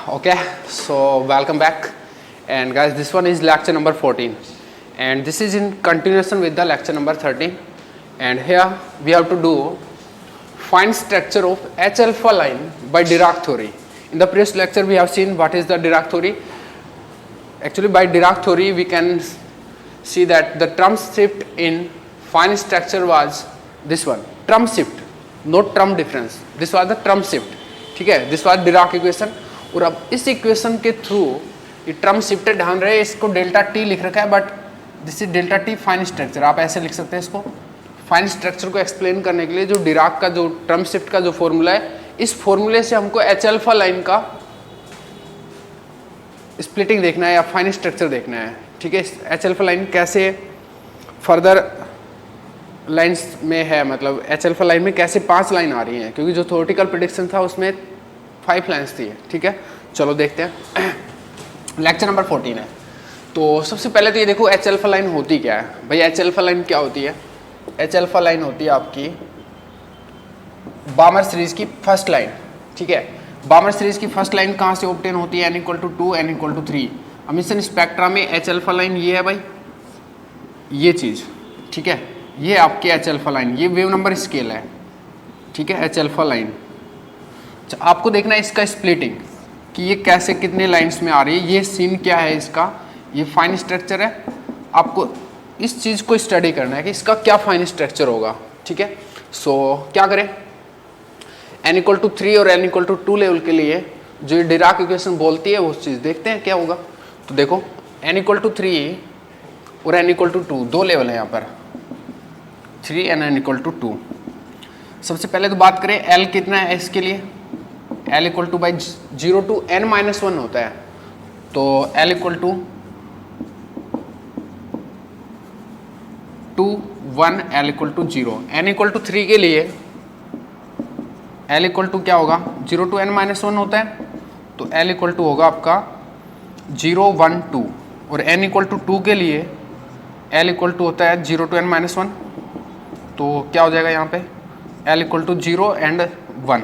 Okay, so welcome back, and guys, this one is lecture number 14, and this is in continuation with the lecture number 13. And here we have to do find structure of H alpha line by Dirac theory. In the previous lecture we have seen what is the Dirac theory. Actually, by Dirac theory we can see that the term shift in fine structure was this one, term shift, not term difference. This was the term shift. ठीक है, this was Dirac equation. और अब इस equation के through ये term shifted ध्यान रहे, इसको डेल्टा टी लिख रखा है, but this is delta T fine structure. आप ऐसे लिख सकते हैं इसको. फाइन स्ट्रक्चर को एक्सप्लेन करने के लिए जो डिराक का जो टर्म शिफ्ट का जो फॉर्मूला है, इस फॉर्मूले से हमको एच अल्फा लाइन का स्प्लिटिंग देखना है या फाइन स्ट्रक्चर देखना है. ठीक है, एच अल्फा लाइन कैसे फर्दर लाइंस में है, मतलब एच अल्फा लाइन में कैसे 5 लाइन आ रही हैं, क्योंकि जो थ्योरेटिकल प्रेडिक्शन था उसमें 5 लाइन्स थी. ठीक है, चलो देखते हैं. लेक्चर नंबर 14 है. तो सबसे पहले तो ये देखो एच अल्फा लाइन होती क्या है. भाई एच अल्फा लाइन क्या होती है? एच अल्फा लाइन होती है आपकी बामर सीरीज की फर्स्ट लाइन. ठीक है, बामर सीरीज की फर्स्ट लाइन कहाँ से ऑब्टेन होती है? n=2 n=3. एमिशन स्पेक्ट्रा में एच अल्फा लाइन ये है भाई, ये चीज़. ठीक है, ये आपकी एच अल्फा लाइन, ये वेव नंबर स्केल है. ठीक है, एच अल्फा लाइन. आपको देखना है इसका स्प्लिटिंग कि ये कैसे कितने लाइंस में आ रही है. ये सीन क्या है इसका? ये फाइन स्ट्रक्चर है. आपको इस चीज़ को स्टडी करना है कि इसका क्या फाइन स्ट्रक्चर होगा. ठीक है, सो क्या करें, n=3 और n=2 लेवल के लिए जो डिराक इक्वेशन बोलती है वो चीज़ देखते हैं क्या होगा. तो देखो n=3 और n=2 दो लेवल है यहाँ पर, 3 and n=2. सबसे पहले तो बात करें L कितना है इसके लिए. L=0 to n-1 होता है. तो L=2 1 L=0. n=3 के लिए L= क्या होगा? 0 to n-1 होता है. तो L= होगा आपका 0 1 2. और n=2 के लिए L= होता है 0 to n-1. तो क्या हो जाएगा यहाँ पे? L=0 and 1.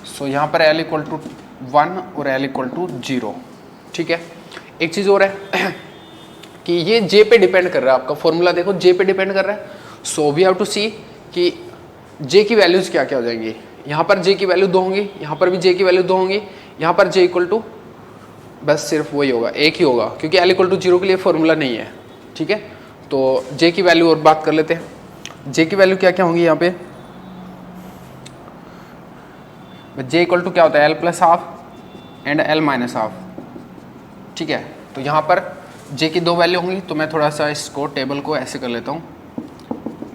सो यहाँ पर L=1 और L=0. ठीक है, एक चीज़ और है कि ये J पे डिपेंड कर रहा है. आपका फॉर्मूला देखो J पे डिपेंड कर रहा है. सो वी हैव टू सी कि J की वैल्यूज़ क्या क्या हो जाएंगी. यहाँ पर J की वैल्यू 2 होंगी, यहाँ पर भी J की वैल्यू 2 होंगी, यहाँ पर J= बस सिर्फ वही होगा, एक ही होगा, क्योंकि L=0 के लिए फॉर्मूला नहीं है. ठीक है, तो J की वैल्यू और बात कर लेते हैं. J की वैल्यू क्या क्या होंगी यहाँ पे? J= क्या होता है? L+½ and L-½. ठीक है, तो यहाँ पर J की 2 वैल्यू होंगी. तो मैं थोड़ा सा इसको टेबल को ऐसे कर लेता हूँ.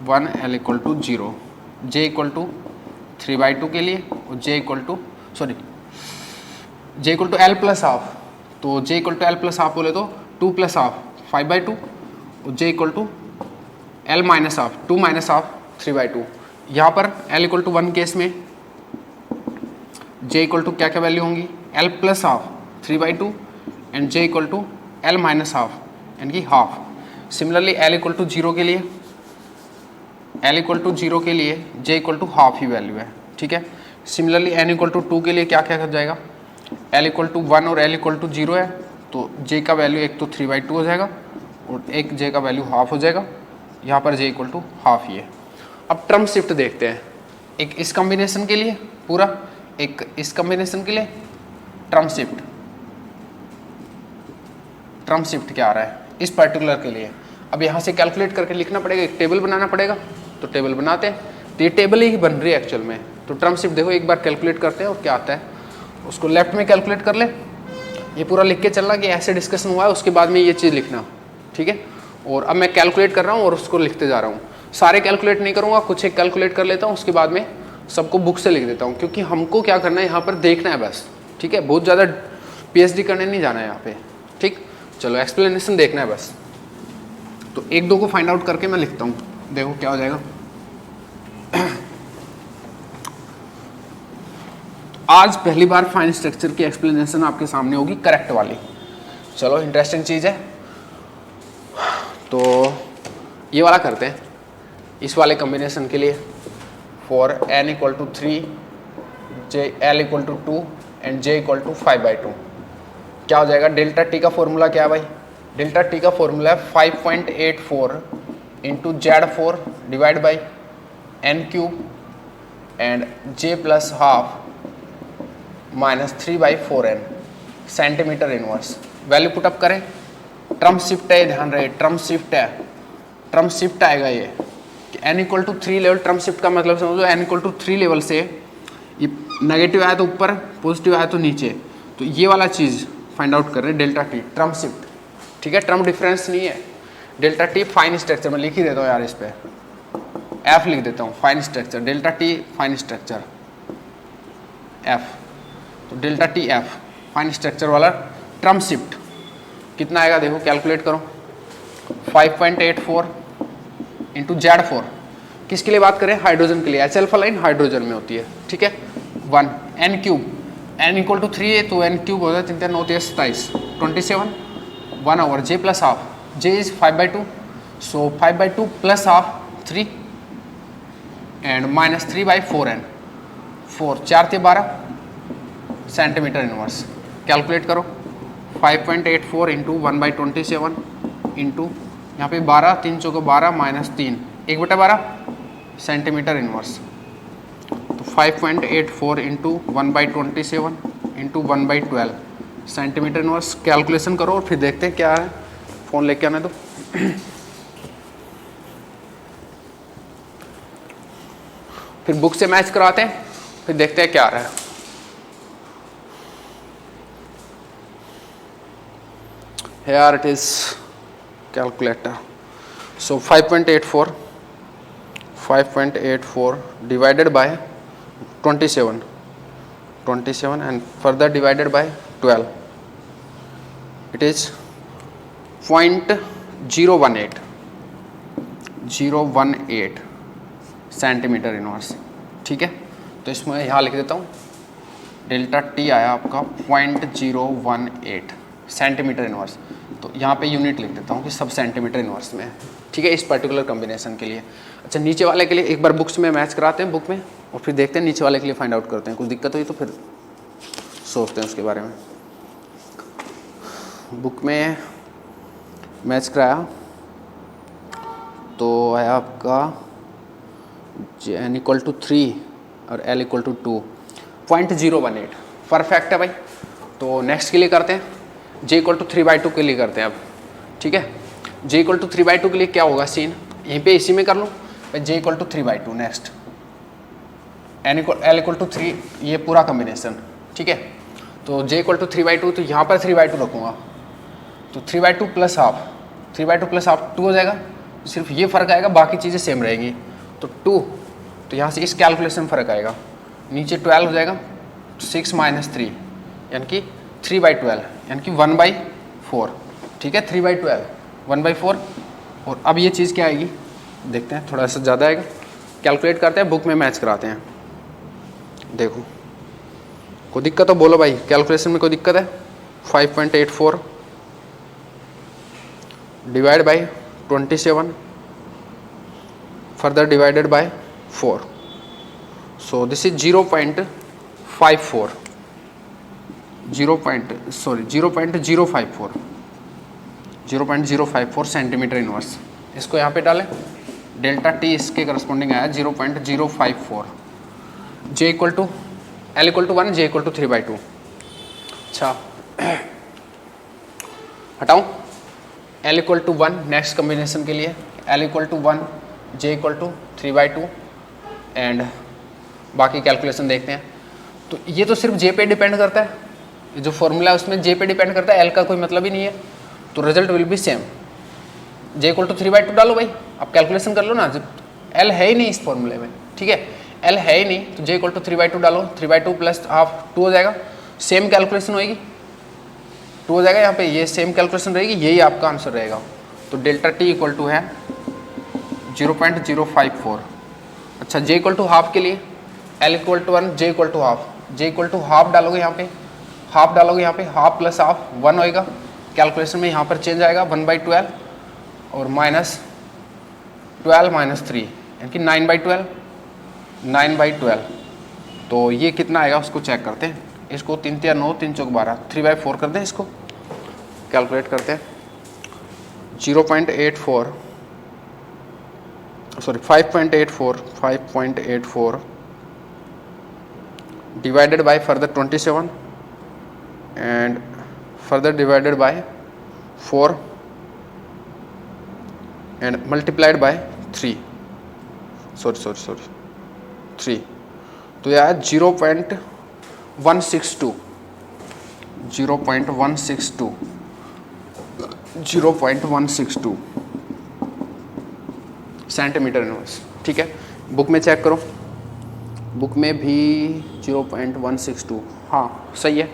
1 L=0, J=3/2 के लिए, और J=L+½ तो J=L+½ बोले तो 2+½ 5/2, और J=L-½ 2-½ 3/2. यहाँ पर L=1 केस में J= क्या क्या वैल्यू होंगी? L+½ 3/2 एंड J=L-½ यानी कि हाफ. सिमिलरली L=0 के लिए J=½ ही वैल्यू है. ठीक है, सिमिलरली n=2 के लिए क्या क्या कर जाएगा? L=1 और L=0 है, तो J का वैल्यू एक तो 3/2 हो जाएगा और एक J का वैल्यू हाफ हो जाएगा. यहाँ पर J=½ ही है. अब टर्म शिफ्ट देखते हैं, एक इस कॉम्बिनेशन के लिए पूरा, एक इस कॉम्बिनेशन के लिए. टर्म शिफ्ट क्या आ रहा है इस पर्टिकुलर के लिए? अब यहाँ से कैलकुलेट करके लिखना पड़ेगा, एक टेबल बनाना पड़ेगा. तो टेबल बनाते हैं, तो ये टेबल ही बन रही है एक्चुअल में. तो टर्म शिफ्ट देखो एक बार कैलकुलेट करते हैं और क्या आता है उसको लेफ्ट में कैलकुलेट कर ले. ये पूरा लिख के चलना कि ऐसे डिस्कशन हुआ है, उसके बाद में ये चीज़ लिखना. ठीक है, और अब मैं कैलकुलेट कर रहा हूँ और उसको लिखते जा रहा हूँ. सारे कैलकुलेट नहीं करूँगा, कुछ एक कैलकुलेट कर लेता हूँ, उसके बाद में सबको बुक से लिख देता हूँ, क्योंकि हमको क्या करना है यहाँ पर देखना है बस. ठीक है, बहुत ज़्यादा PhD करने नहीं जाना है यहाँ पे. ठीक, चलो एक्सप्लेनेशन देखना है बस. तो 1-2 को फाइंड आउट करके मैं लिखता हूँ, देखो क्या हो जाएगा. आज पहली बार फाइन स्ट्रक्चर की एक्सप्लेनेशन आपके सामने होगी, करेक्ट वाली. चलो इंटरेस्टिंग चीज़ है. तो ये वाला करते हैं इस वाले कॉम्बिनेशन के लिए. For n=3 L=2 and j equal to 5/2। क्या हो जाएगा? डेल्टा टी का फॉर्मूला क्या है भाई? डेल्टा टी का फॉर्मूला है 5.84 into Z4 divide by n cube and j plus half minus 3/4n centimetre inverse. Value put up करें। ट्रम शिफ्ट है, ध्यान रहे ट्रम शिफ्ट है, ट्रम शिफ्ट आएगा ये कि n equal to 3 level. Term shift का मतलब समझो n इक्वल टू 3 लेवल से ये नेगेटिव आया तो ऊपर, पॉजिटिव आया तो नीचे, तो ये वाला चीज़ फाइंड आउट कर रहे हैं डेल्टा टी ट्रम शिफ्ट। ठीक है, ट्रम डिफरेंस नहीं है। डेल्टा टी फाइन स्ट्रक्चर में लिख ही देता हूँ यार, इस पर एफ लिख देता हूँ, fine structure delta T fine structure F. तो delta T F fine structure वाला ट्रम शिफ्ट कितना आएगा देखो, कैलकुलेट करो। 5.84 इंटू Z4 किसके लिए बात करें? हाइड्रोजन के लिए। एच अल्फा लाइन हाइड्रोजन में होती है। ठीक है, 1 n cube, n equal to 3 है तो एन क्यूब हो जाता है 3 9 27 27 1 over J plus half, J is 5/2, so 5/2 plus half 3 and minus 3/4n 4 4 × 12 centimetre inverse. Calculate करो। 5.84 इंटू 1/27 इंटू यहाँ पे 12 3 चौको 12 माइनस 3 1/12 सेंटीमीटर इनवर्स। तो 5.84 into 1/27 into 1/12 centimetre inverse. Calculation करो और फिर देखते हैं क्या है। फ़ोन लेके आने दो। फिर बुक से मैच कराते हैं, फिर देखते हैं क्या आ रहा है। Here it is calculator. So 5.84 divided by 27 and further divided by 12. It is 0.018 centimetre inverse. ठीक है, तो इसमें यहाँ लिख देता हूँ डेल्टा टी आया आपका 0.018 सेंटीमीटर इनवर्स। तो यहाँ पे यूनिट लिख देता हूँ कि सब सेंटीमीटर इनवर्स में है। ठीक है, इस पर्टिकुलर कॉम्बिनेशन के लिए। अच्छा, नीचे वाले के लिए एक बार बुक्स में मैच कराते हैं बुक में, और फिर देखते हैं नीचे वाले के लिए फाइंड आउट करते हैं। कुछ दिक्कत हुई तो फिर सोचते हैं उसके बारे में। बुक में मैच कराया तो है आपका n इक्वल टू 3 और l इक्वल टू 2, 0.018 परफेक्ट है भाई। तो नेक्स्ट के लिए करते हैं, j इक्वल टू 3/2 के लिए करते हैं अब। ठीक है, j इक्वल टू 3/2 के लिए क्या होगा सीन, यहीं पे इसी में कर लूँ भाई। j equal to 3/2 next, l equal to 3, ये पूरा कॉम्बिनेशन। ठीक है, तो j इक्वल टू 3/2, तो यहाँ पर 3/2 रखूँगा, तो 3/2 प्लस हाफ, 3/2 प्लस हाफ 2 हो जाएगा। सिर्फ ये फ़र्क आएगा, बाकी चीज़ें सेम रहेंगी। तो 2, तो यहाँ से इस कैलकुलेशन में फ़र्क आएगा। नीचे 12 हो जाएगा, 6 माइनस 3 यानी कि 3/12 यानी कि 1/4। ठीक है, 3/12 1/4। और अब ये चीज़ क्या आएगी देखते हैं, थोड़ा सा ज़्यादा आएगा। कैलकुलेट करते हैं, बुक में मैच कराते हैं। देखो कोई दिक्कत हो बोलो भाई, कैलकुलेशन में कोई दिक्कत है? 5.84 divide by 27 further divided by 4, so this is 0.54 centimetre inverse. इसको यहाँ पे डालें, डेल्टा टी इसके करस्पॉन्डिंग आया 0.054। j equal to l equal to 1, j equal to 3/2। अच्छा हटाऊँ, l equal to 1 next combination के लिए, l equal to 1, j equal to 3/2 and बाकी कैलकुलेशन देखते हैं। तो ये तो सिर्फ j पे डिपेंड करता है, ये जो फॉर्मूला है उसमें j पे डिपेंड करता है, l का कोई मतलब ही नहीं है। तो result will be same. j equal to 3/2 डालो भाई, आप कैलकुलेशन कर लो ना, जब l है ही नहीं इस फॉर्मूले में। ठीक है, l है ही नहीं तो j इक्वल टू 3/2 डालो, 3/2 प्लस हाफ 2 हो जाएगा। सेम कैलकुलेशन होएगी, 2 हो जाएगा यहाँ पे, ये सेम कैलकुलेशन रहेगी, यही आपका आंसर रहेगा। तो डेल्टा टी इक्वल टू है 0.054। अच्छा, j इक्वल टू हाफ के लिए, l equal to 1, j equal to half, j equal to half डालोगे यहाँ पे, हाफ डालोगे यहाँ पे, हाफ प्लस हाफ 1 होएगा। कैलकुलेशन में यहाँ पर चेंज आएगा 1/12 और माइनस 12 माइनस 3 यानी कि 9/12। तो ये कितना आएगा उसको चेक करते हैं। इसको 3 या 9, 3 चौक 12, 3/4 कर दें इसको, कैलकुलेट करते हैं। 0.84 sorry 5.84 divided by further 27 and further divided by 4 and multiplied by 3 3, तो यह 0.162 सेंटीमीटर इनवर्स। ठीक है, बुक में चेक करो, बुक में भी 0.162, हाँ सही है।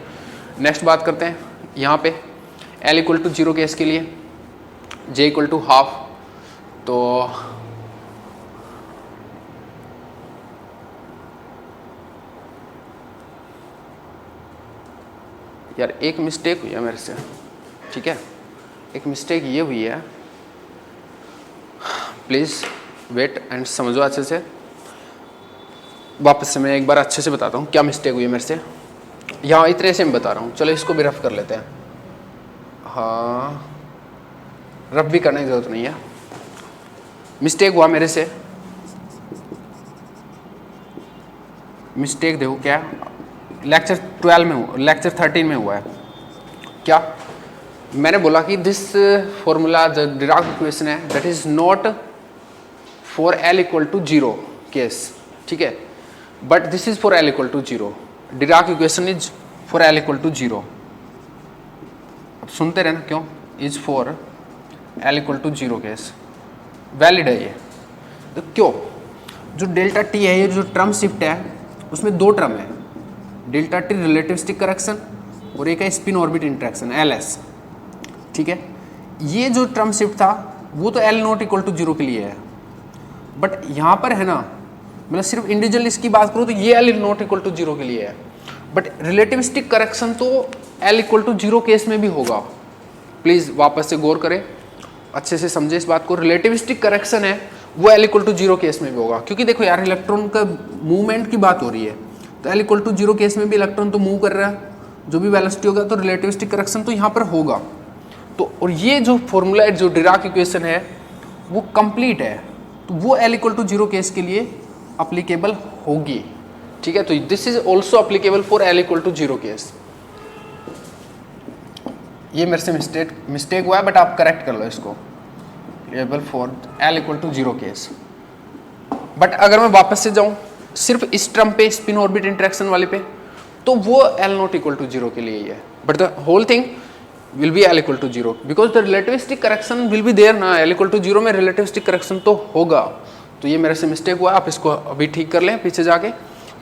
नेक्स्ट बात करते हैं यहाँ पे L = 0 केस के लिए J = ½ तो यार एक मिस्टेक हुई है मेरे से, ठीक है, एक मिस्टेक ये हुई है, प्लीज़ वेट एंड समझो अच्छे से। वापस से मैं एक बार अच्छे से बताता हूँ क्या मिस्टेक हुई है मेरे से। यहाँ इतने से मैं बता रहा हूँ, चलो इसको भी रफ कर लेते हैं। हाँ, रफ भी करने की ज़रूरत नहीं है। मिस्टेक हुआ मेरे से, मिस्टेक देखो क्या, लेक्चर 12 में हुआ, लेक्चर 13 में हुआ है। क्या मैंने बोला कि this formula the Dirac equation है that is not for L = 0 case, ठीक है, but this is for L = 0। Dirac equation is for L = 0। अब सुनते रहना, क्यों is for L = 0 case, valid है ये। तो क्यों, जो डेल्टा टी है, ये जो टर्म शिफ्ट है उसमें 2 टर्म है, डेल्टा टी रिलेटिविस्टिक करेक्शन और एक है स्पिन ऑर्बिट इंटरेक्शन LS, ठीक है। ये जो टर्म शिफ्ट था वो तो L ≠ 0 के लिए है, बट यहाँ पर है ना, मतलब सिर्फ इंडिविजुअल इसकी बात करो तो ये L ≠ 0 के लिए है, बट रिलेटिविस्टिक करेक्शन तो L = 0 केस में भी होगा। प्लीज़ वापस से गौर करें, अच्छे से समझे इस बात को। रिलेटिविस्टिक करेक्शन है वो L = 0 केस में भी होगा, क्योंकि देखो यार इलेक्ट्रॉन का मूवमेंट की बात हो रही है, तो L = 0 केस में भी इलेक्ट्रॉन तो मूव कर रहा है, जो भी वेलोसिटी होगा तो रिलेटिविस्टिक करेक्शन तो यहाँ पर होगा। तो और ये जो फॉर्मूला है, जो डिराक इक्वेशन है वो कंप्लीट है, तो वो L = 0 केस के लिए अप्लीकेबल होगी, ठीक है। तो this is also applicable for L = 0 case. ये मेरे से मिस्टेक हुआ है, बट आप करेक्ट कर लो इसको, able for L = 0 case. But अगर मैं वापस से जाऊं सिर्फ इस टर्म पे, स्पिन ऑर्बिट इंटरेक्शन वाले पे, तो वो L ≠ 0 के लिए ही है, but the whole thing will be L = 0 because the relativistic correction will be there ना। L = 0 में रिलेटिविस्टिक करेक्शन तो होगा। तो ये मेरे से मिस्टेक हुआ, आप इसको अभी ठीक कर लें पीछे जाके,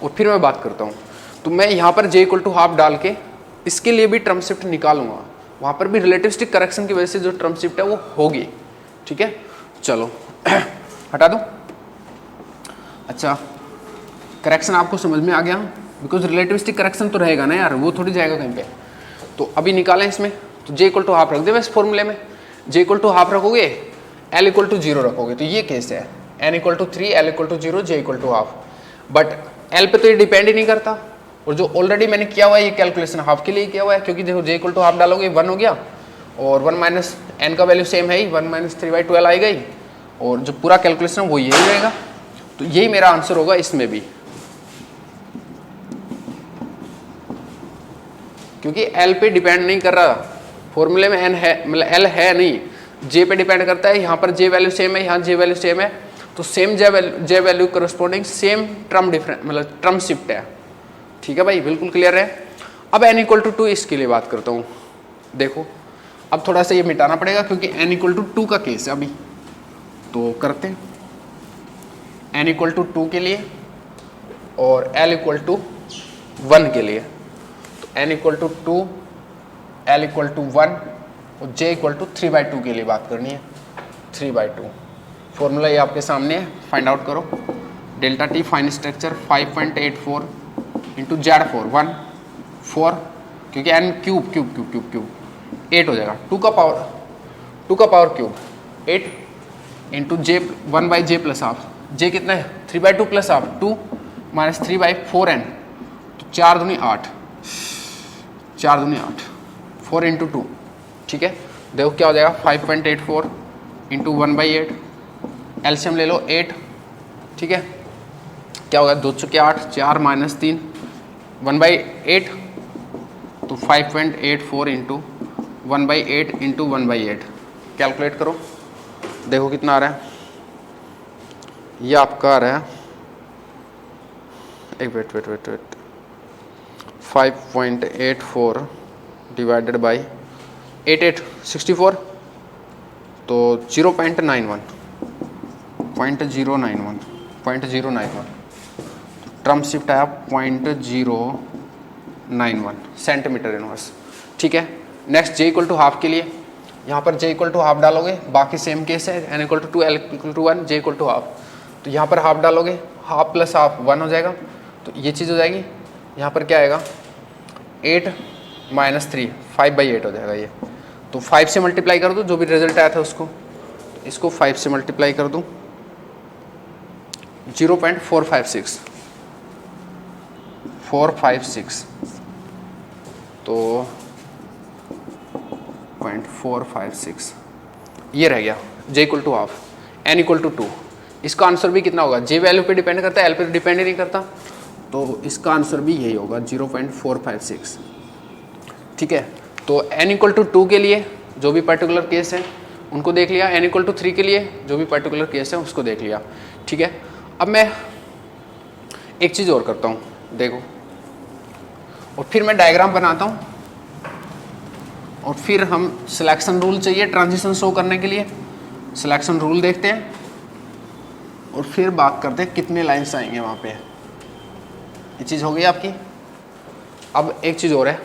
और फिर मैं बात करता हूँ। तो मैं यहाँ पर J = ½ डाल के इसके लिए भी टर्म शिफ्ट निकालूंगा, वहाँ पर भी रिलेटिविस्टिक करेक्शन की वजह से जो टर्म शिफ्ट है वो होगी, ठीक है। चलो हटा दो। अच्छा, करेक्शन आपको समझ में आ गया, बिकॉज रिलेटिविस्टिक करेक्शन तो रहेगा ना यार, वो थोड़ी जाएगा कहीं पे। तो अभी निकालें इसमें, तो J = ½ रख दे बस फॉर्मूले में। J = ½ रखोगे, L = 0 रखोगे, तो ये केस है N = 3, L = 0, J = ½। But L पे तो ये डिपेंड ही नहीं करता, और जो ऑलरेडी मैंने किया हुआ है ये कैलकुलेशन हाफ के लिए किया हुआ है, क्योंकि देखो J = ½ डालोगे 1 हो गया, और 1 - N का वैल्यू सेम है ही, 1 - 3/12 आई गई, और जो पूरा कैलकुलेशन वो यही रहेगा। तो यही मेरा आंसर होगा इसमें भी, क्योंकि L पे डिपेंड नहीं कर रहा, फॉर्मूले में N है, मतलब L है नहीं, J पे डिपेंड करता है। यहाँ पर J वैल्यू सेम है, यहाँ J वैल्यू सेम है, तो same J value corresponding same term different, मतलब टर्म शिफ्ट है, ठीक है भाई, बिल्कुल क्लियर है। अब N = 2 इसके लिए बात करता हूँ। देखो अब थोड़ा सा ये मिटाना पड़ेगा, क्योंकि N = 2 का केस है अभी, तो करते हैं N = 2 के लिए और L = 1 के लिए। तो N = 2, L = 1 और J = 3/2 के लिए बात करनी है, 3/2। फॉर्मूला ये आपके सामने है, फाइंड आउट करो। Delta T fine structure 5.84 into Z4 1 4, क्योंकि N क्यूब 8 हो जाएगा, 2 का power cube 8 into J 1/J + ½ J कितना है 3/2 + ½ 2 - 3/4N, तो 4 दूनी 8, 4 दूनी 8, 4 इंटू 2, ठीक है। देखो क्या हो जाएगा 5.84 इंटू 1/8, एलसीएम ले लो 8, ठीक है। क्या होगा 2 चुके 8, 4 माइनस 3, 1/8, तो 5.84 इंटू 1/8 इंटू 1/8, कैलकुलेट करो, देखो कितना आ रहा है। ये आपका आ रहा है, एक वेट 5.84 डिवाइडेड बाई 64, तो 0.91 ट्रम शिफ्ट आया 0.091 सेंटीमीटर इनवर्स, ठीक है। Next j equal to half के लिए, यहाँ पर जे इक्वल टू हाफ डालोगे, बाकी सेम केस है, n equal to 2, L equal to 1, j equal to half, तो यहाँ पर हाफ डालोगे, हाफ प्लस हाफ 1 हो जाएगा, तो ये चीज़ हो जाएगी। यहाँ पर क्या आएगा 8 माइनस 3, 5/8 हो जाएगा ये, तो 5 से मल्टीप्लाई कर दो, जो भी रिजल्ट आया था उसको, तो इसको 5 से मल्टीप्लाई कर दूँ, 0.456, तो 0.456 ये रह गया J equal to half, N equal to 2। इसका आंसर भी कितना होगा, जे वैल्यू पे डिपेंड करता है, एल पे डिपेंड ही नहीं करता, तो इसका आंसर भी यही होगा 0.456, ठीक है। तो एन इक्वल टू 2 के लिए जो भी पर्टिकुलर केस है उनको देख लिया, एन इक्वल टू 3 के लिए जो भी पर्टिकुलर केस है उसको देख लिया, ठीक है। अब मैं एक चीज़ और करता हूँ, देखो, और फिर मैं डायग्राम बनाता हूँ, और फिर हम सिलेक्शन रूल चाहिए ट्रांजिशन शो करने के लिए, सिलेक्शन रूल देखते हैं, और फिर बात करते हैं कितने लाइन्स आएंगे वहाँ पे। ये चीज़ हो गई आपकी। अब एक चीज़ और है,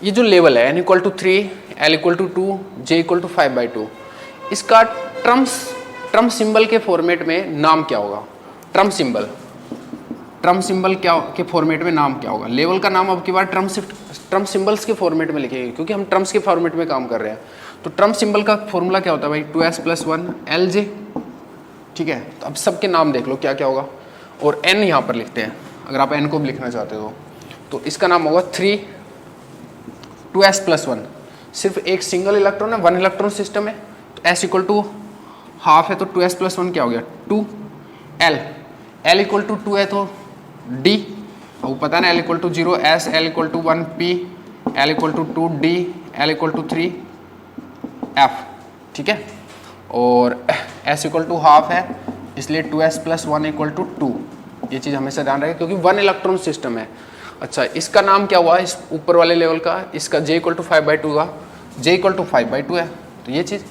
ये जो लेवल है n equal to 3, l equal to 2, j equal to 5/2, इसका ट्रम सिंबल के फॉर्मेट में नाम क्या होगा, ट्रम सिंबल क्या के फॉर्मेट में नाम क्या होगा। लेवल का नाम अब की बार ट्रम सिंबल्स के फॉर्मेट में लिखेंगे, क्योंकि हम ट्रम्स के फॉर्मेट में काम कर रहे हैं। तो ट्रम सिंबल का फॉर्मूला क्या होता है भाई, 2s + 1 LJ, ठीक है। तो अब सबके नाम देख लो क्या क्या होगा, और n यहाँ पर लिखते हैं, अगर आप n को भी लिखना चाहते हो तो इसका नाम होगा 2s + 1, सिर्फ एक सिंगल इलेक्ट्रॉन है, 1 इलेक्ट्रॉन सिस्टम है, तो s इक्वल टू हाफ है, तो 2s + 1 क्या हो गया 2, l इक्वल टू 2 है तो d, वो पता है ना, l equal to 0 s, l equal to 1 p, l equal to 2 d, l equal to 3 f, ठीक है। और s इक्वल टू हाफ है, इसलिए 2s + 1 इक्वल टू 2, ये चीज़ हमेशा ध्यान रखें क्योंकि 1 इलेक्ट्रॉन सिस्टम है। अच्छा, इसका नाम क्या हुआ इस ऊपर वाले लेवल का, इसका j इक्वल टू 5/2 का, j इक्वल टू 5/2 है, तो ये चीज़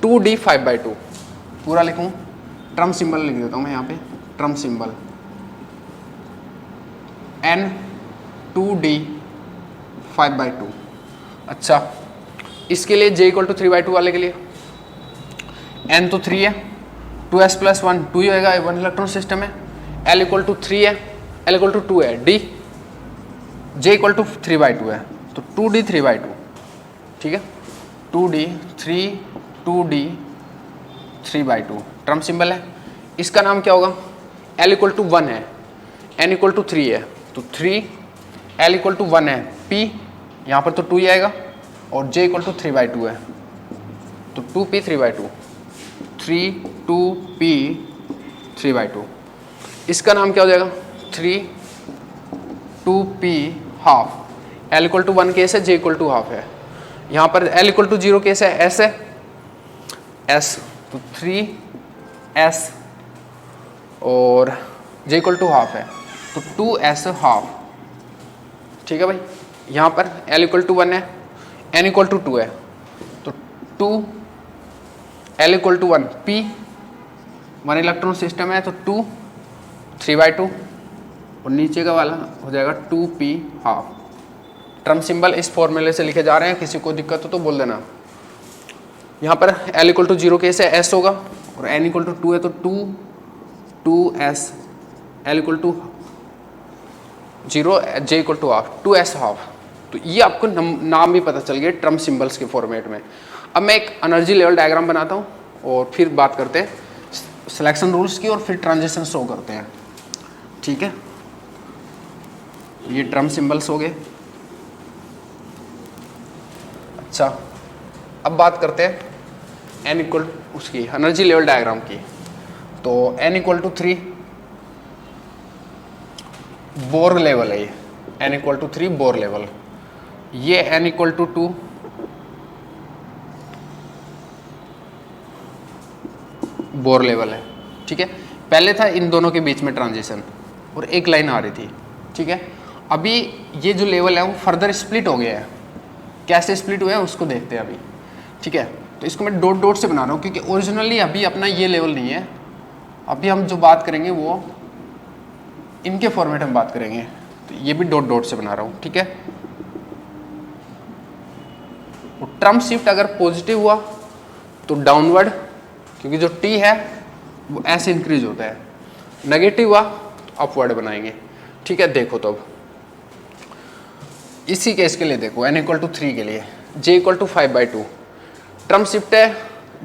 2d 5/2 पूरा लिखूँ, ट्रम सिंबल लिख देता हूँ मैं यहाँ पे, ट्रम सिंबल n 2d 5/2। अच्छा, इसके लिए j इक्वल टू 3/2 वाले के लिए n तो 3 है, 2s + 1 2 ही होएगा, 1 इलेक्ट्रॉन सिस्टम है, l इक्वल टू 3 है, l इक्वल टू 2 है, d j इक्वल टू 3/2 है, तो 2d 3/2, ठीक है, 2d 3/2 ट्रम सिंबल है। इसका नाम क्या होगा, l इक्वल टू 1 है, n इक्वल टू 3 है, तो 3, l इक्वल टू 1 है, p यहाँ पर तो 2 ही आएगा, और j इक्वल टू 3/2 है, तो 2p 3/2, 2p 3/2। इसका नाम क्या हो जाएगा 2p half, l equal to 1 case है, j इक्वल टू हाफ है, यहाँ पर l इक्वल टू 0 केस है, s है, s तो 3s, और j इक्वल टू हाफ है तो 2s हाफ, ठीक है भाई। यहाँ पर l इक्वल टू 1 है, n इक्वल टू 2 है, तो 2 l equal to 1 p 1 electron system है, तो 2 3/2, और नीचे का वाला हो जाएगा 2p हाफ। ट्रम सिंबल इस फॉर्मूले से लिखे जा रहे हैं, किसी को दिक्कत हो तो बोल देना। यहाँ पर l इक्वल टू 0 केस है, s होगा, और n इक्वल टू 2 है तो 2s, l equal to 0, j equal to half, 2s half. तो ये आपको नाम भी पता चल गया ट्रम सिंबल्स के फॉर्मेट में। अब मैं एक एनर्जी लेवल डायग्राम बनाता हूँ और फिर बात करते हैं सिलेक्शन रूल्स की, और फिर ट्रांजिशन शो करते हैं, ठीक है। ये ट्रम्प सिंबल्स हो गए। अच्छा, अब बात करते हैं n इक्वल उसकी एनर्जी लेवल डायग्राम की। तो n equal to 3 Bohr level है ये, n equal to 3 Bohr level. ये n equal to 2 Bohr level है। ठीक है, पहले था इन दोनों के बीच में ट्रांजिशन और एक लाइन आ रही थी। ठीक है, अभी ये जो लेवल है वो फर्दर स्प्लिट हो गया है। कैसे स्प्लिट हुआ है उसको देखते हैं अभी। ठीक है, तो इसको मैं डॉट डॉट से बना रहा हूँ क्योंकि ओरिजिनली अभी अपना ये लेवल नहीं है। अभी हम जो बात करेंगे वो इनके फॉर्मेट में बात करेंगे, तो ये भी डॉट डॉट से बना रहा हूँ। ठीक है, ट्रम्प शिफ्ट अगर पॉजिटिव हुआ तो डाउनवर्ड, क्योंकि जो टी है वो ऐसे इंक्रीज होता है। नेगेटिव हुआ तो अपवर्ड बनाएंगे। ठीक है, देखो तो अब इसी केस के लिए देखो n इक्वल टू 3 के लिए j equal to 5/2 term shift है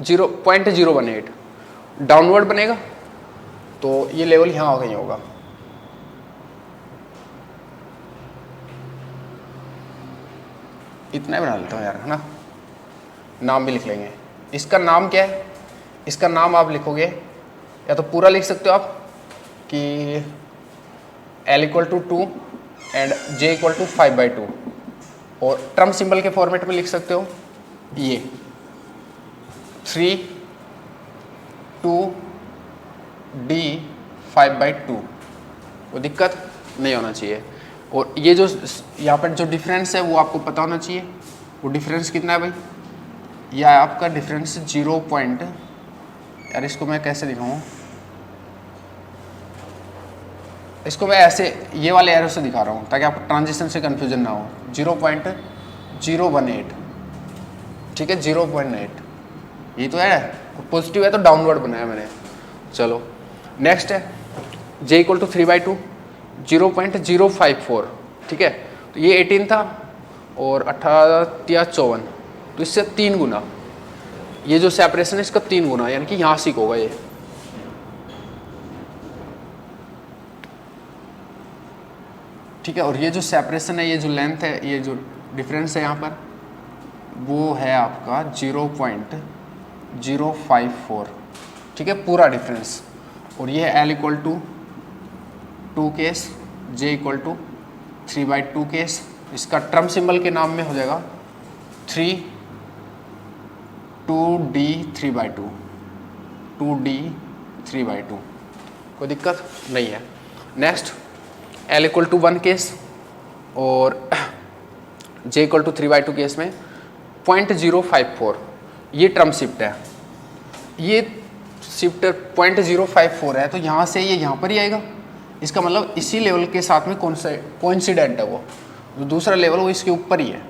0.018 डाउनवर्ड बनेगा, तो ये लेवल यहाँ कहीं होगा। इतना ही बना लेता हूँ यार, है ना। नाम भी लिख लेंगे। इसका नाम क्या है? इसका नाम आप लिखोगे, या तो पूरा लिख सकते हो आप कि L equal to 2 and J equal to 5/2, और ट्रम्प सिंबल के फॉर्मेट में लिख सकते हो ये 3 2 D 5/2। वो दिक्कत नहीं होना चाहिए। और ये जो यहाँ पर जो डिफरेंस है वो आपको पता होना चाहिए। वो डिफरेंस कितना है भाई? यह है आपका डिफरेंस 0 पॉइंट, यार इसको मैं कैसे दिखाऊँ, इसको मैं ऐसे ये वाले एरो से दिखा रहा हूँ ताकि आपको ट्रांजिशन से कन्फ्यूजन ना हो। 0.018, ठीक है, 0.8 ये तो है। पॉजिटिव है तो डाउनवर्ड बनाया मैंने। चलो नेक्स्ट है j इक्वल टू 3/2 0.054। ठीक है, तो ये 18 था और 18 या 54, तो इससे 3 गुना। ये जो सेपरेशन है इसका 3 गुना, यानी कि यहाँ से होगा ये। ठीक है, और ये जो सेपरेशन है, ये जो लेंथ है, ये जो डिफरेंस है यहाँ पर, वो है आपका 0.054। ठीक है, पूरा डिफरेंस। और ये है L equal to 2 case, J equal to 3/2 case. इसका ट्रम्प सिंबल के नाम में हो जाएगा 3 2D 3/2, 2D 3/2। कोई दिक्कत नहीं है। Next L equal to 1 case और J इक्वल टू 3/2 केस में 0.054 ये ट्रम्प शिफ्ट है। ये शिफ्ट 0.054 है, तो यहाँ से ये यहाँ पर ही आएगा। इसका मतलब इसी लेवल के साथ में कौन सा कोइंसिडेंट है, वो जो दूसरा लेवल वो इसके ऊपर ही है।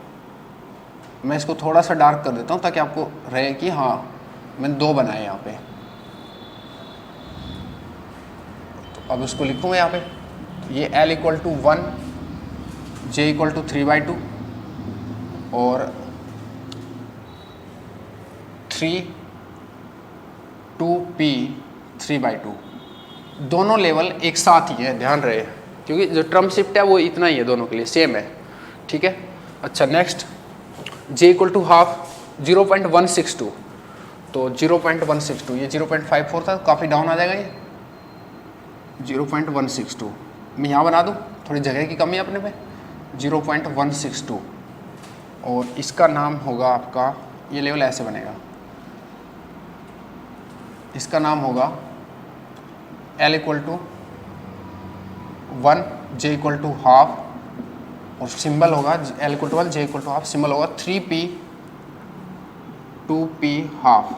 मैं इसको थोड़ा सा डार्क कर देता हूँ ताकि आपको रहे कि हाँ मैंने 2 बनाए यहाँ पे। तो अब उसको लिखूँगा यहाँ पे, ये L equal to 1, J equal to 3/2 और 3 2P 3/2। दोनों लेवल एक साथ ही है, ध्यान रहे, क्योंकि जो ट्रम्प शिफ्ट है वो इतना ही है, दोनों के लिए सेम है। ठीक है, अच्छा next J equal to half 0.162, तो 0.162 ये 0.54 था, काफ़ी डाउन आ जाएगा ये 0.162। मैं यहाँ बना दूँ, थोड़ी जगह की कमी है अपने पे। 0.162 और इसका नाम होगा आपका, ये लेवल ऐसे बनेगा, इसका नाम होगा L equal to 1, J equal to half और सिंबल होगा L equal to 1, J equal to half, symbol होगा 3P 2P हाफ।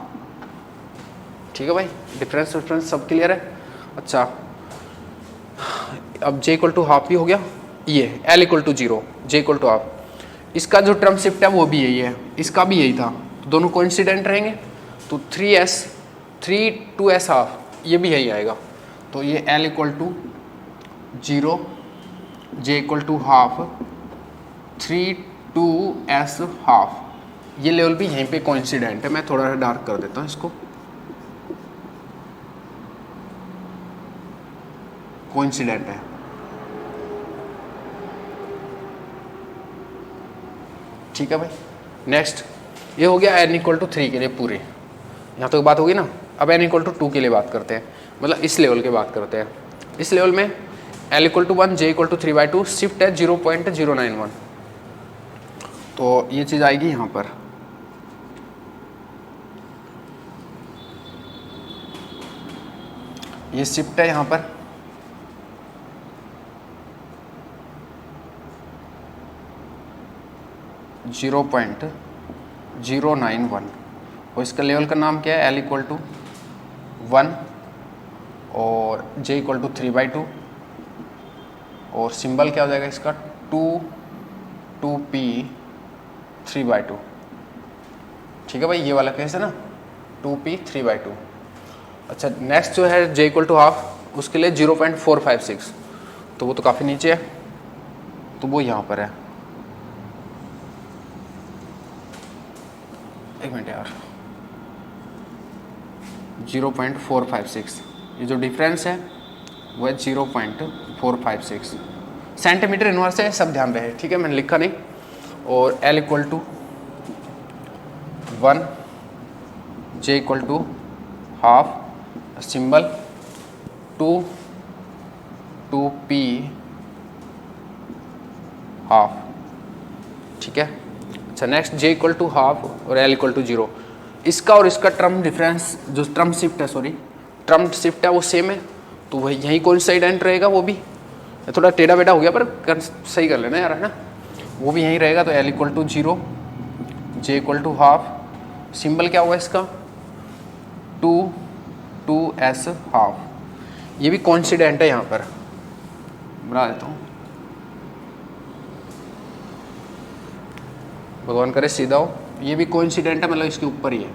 ठीक है भाई, डिफरेंस सब क्लियर है। अच्छा अब J इक्वल टू हाफ भी हो गया, ये L equal to 0, J equal to half. इसका जो ट्रम्प शिफ्ट है वो भी यही है, इसका भी यही था, तो दोनों कोइंसिडेंट रहेंगे। तो 2S हाफ ये भी यही आएगा। तो ये L equal to 0, J equal to half, 2S half, ये लेवल भी यहीं पे कोइंसिडेंट है। मैं थोड़ा सा डार्क कर देता हूँ इसको, कोइंसिडेंट है। ठीक है भाई। नेक्स्ट ये हो गया n इक्वल टू 3 के लिए पूरे, यहाँ तक बात होगी ना। अब n इक्वल टू 2 के लिए बात करते हैं, मतलब इस लेवल की बात करते हैं। इस लेवल में l equal to 1, j equal to 3/2, shift है 0.091, तो ये चीज़ आएगी यहाँ पर। ये शिफ्ट है यहाँ पर 0.091 और इसका लेवल का नाम क्या है, l इक्वल टू 1 और j इक्वल टू 3/2 और सिंबल क्या हो जाएगा इसका 2p 3/2। ठीक है भाई, ये वाला केस है ना 2p 3/2। अच्छा नेक्स्ट जो है j इक्वल टू हाफ, उसके लिए 0.456, तो वो तो काफ़ी नीचे है, तो वो यहाँ पर है। एक मिनट यार, 0.456, ये जो डिफरेंस है वो है 0.456 सेंटीमीटर इनवर्स है, सब ध्यान रहे। ठीक है, मैंने लिखा नहीं। और l equal to 1, j equal to half, symbol 2p half. ठीक है। अच्छा next j equal to half और l इक्वल टू 0, इसका और इसका टर्म डिफरेंस जो टर्म शिफ्ट है, सॉरी टर्म शिफ्ट है वो सेम है, तो वही यहीं कोइंसाइडेंट रहेगा। वो भी थोड़ा टेढ़ा बेटा हो गया पर सही कर लेना यार, है ना। वो भी यहीं रहेगा, तो l equal to 0, j equal to half, symbol क्या हुआ इसका 2s हाफ। ये भी कोइंसिडेंट है, यहाँ पर बना देता हूँ, भगवान करे सीधा हो। ये भी कोइंसिडेंट है, मतलब इसके ऊपर ही है।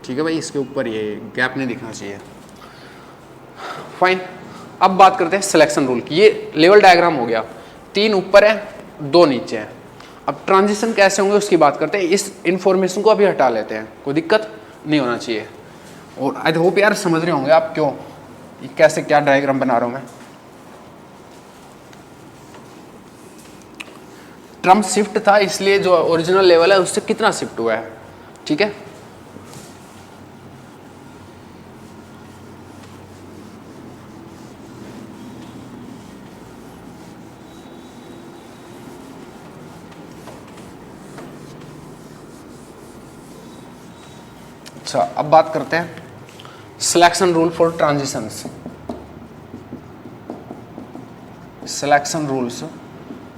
ठीक है भाई, इसके ऊपर ही है, गैप नहीं दिखना चाहिए। फाइन। अब बात करते हैं सिलेक्शन रूल की। ये लेवल डायग्राम हो गया, 3 ऊपर है 2 नीचे है। अब ट्रांजिशन कैसे होंगे उसकी बात करते हैं। इस इंफॉर्मेशन को अभी हटा लेते हैं, कोई दिक्कत नहीं होना चाहिए। और आई होप यार समझ रहे होंगे आप क्यों कैसे क्या डायग्राम बना रहा हूं मैं। ट्रम शिफ्ट था, इसलिए जो ओरिजिनल लेवल है उससे कितना शिफ्ट हुआ है। ठीक है, अच्छा अब बात करते हैं selection rule for transitions. Selection rules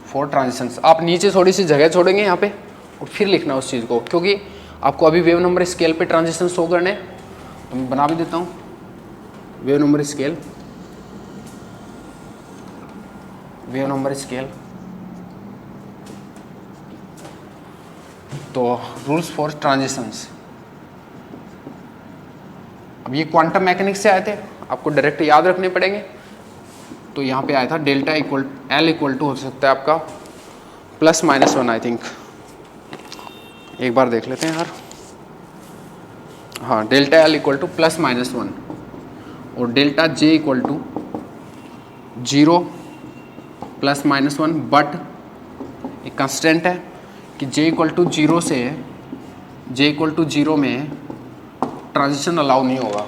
for transitions. आप नीचे थोड़ी सी जगह छोड़ेंगे यहाँ पे और फिर लिखना उस चीज़ को, क्योंकि आपको अभी वेव नंबर स्केल पे ट्रांजिशन शो करने, तो मैं बना भी देता हूँ wave number scale. Wave number scale, तो रूल्स फॉर ट्रांजिशंस। अब ये क्वांटम मैकेनिक्स से आए थे, आपको डायरेक्ट याद रखने पड़ेंगे। तो यहाँ पे आया था delta equal L equal to हो सकता है आपका +-1 आई थिंक। एक बार देख लेते हैं यार। हाँ, डेल्टा एल इक्वल टू +-1 और delta J equal to 0 +-1, but एक कंस्टेंट है कि जे इक्वल टू 0 से जे इक्वल टू 0 में ट्रांजिशन अलाउ नहीं होगा।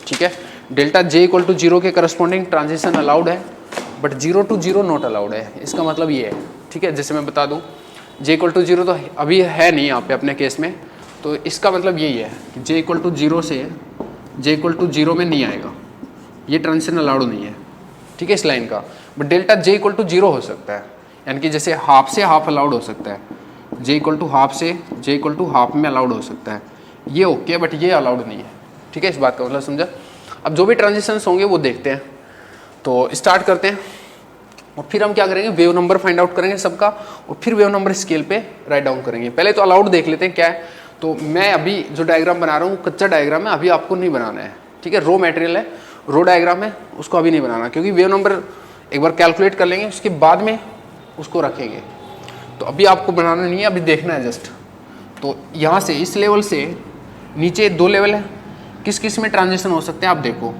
ठीक है, डेल्टा जे इक्वल टू 0 के करस्पॉन्डिंग ट्रांजिशन अलाउड है, बट 0 to 0 नॉट अलाउड है। इसका मतलब ये है। ठीक है, जैसे मैं बता दूं जे इक्वल टू 0 तो अभी है नहीं यहाँ पे अपने केस में, तो इसका मतलब यही है कि जे इक्वल टू 0 से जे इक्वल टू 0 में नहीं आएगा, ये ट्रांजिशन अलाउड नहीं है। ठीक है, इस लाइन का। But delta J equal to 0 हो सकता है, यानी कि जैसे हाफ से हाफ अलाउड हो सकता है, जे इक्वल टू हाफ से जे इक्वल टू हाफ में अलाउड हो सकता है, ये ओके, बट ये अलाउड नहीं है। ठीक है, इस बात का मतलब समझा। अब जो भी ट्रांजिशंस होंगे वो देखते हैं, तो स्टार्ट करते हैं। और फिर हम क्या करेंगे, वेव नंबर फाइंड आउट करेंगे सबका, और फिर वेव नंबर स्केल पे राइट डाउन करेंगे। पहले तो अलाउड देख लेते हैं क्या है। तो मैं अभी जो डायग्राम बना रहा हूँ कच्चा डायग्राम है, अभी आपको नहीं बनाना है। ठीक है, रो मटेरियल है, रो डायग्राम है, उसको अभी नहीं बनाना, क्योंकि वेव नंबर एक बार कैलकुलेट कर लेंगे, उसके बाद में उसको रखेंगे। तो अभी आपको बनाना नहीं है, अभी देखना है जस्ट। तो यहाँ से इस लेवल से नीचे 2 लेवल है, किस किस में ट्रांजिशन हो सकते हैं आप देखो।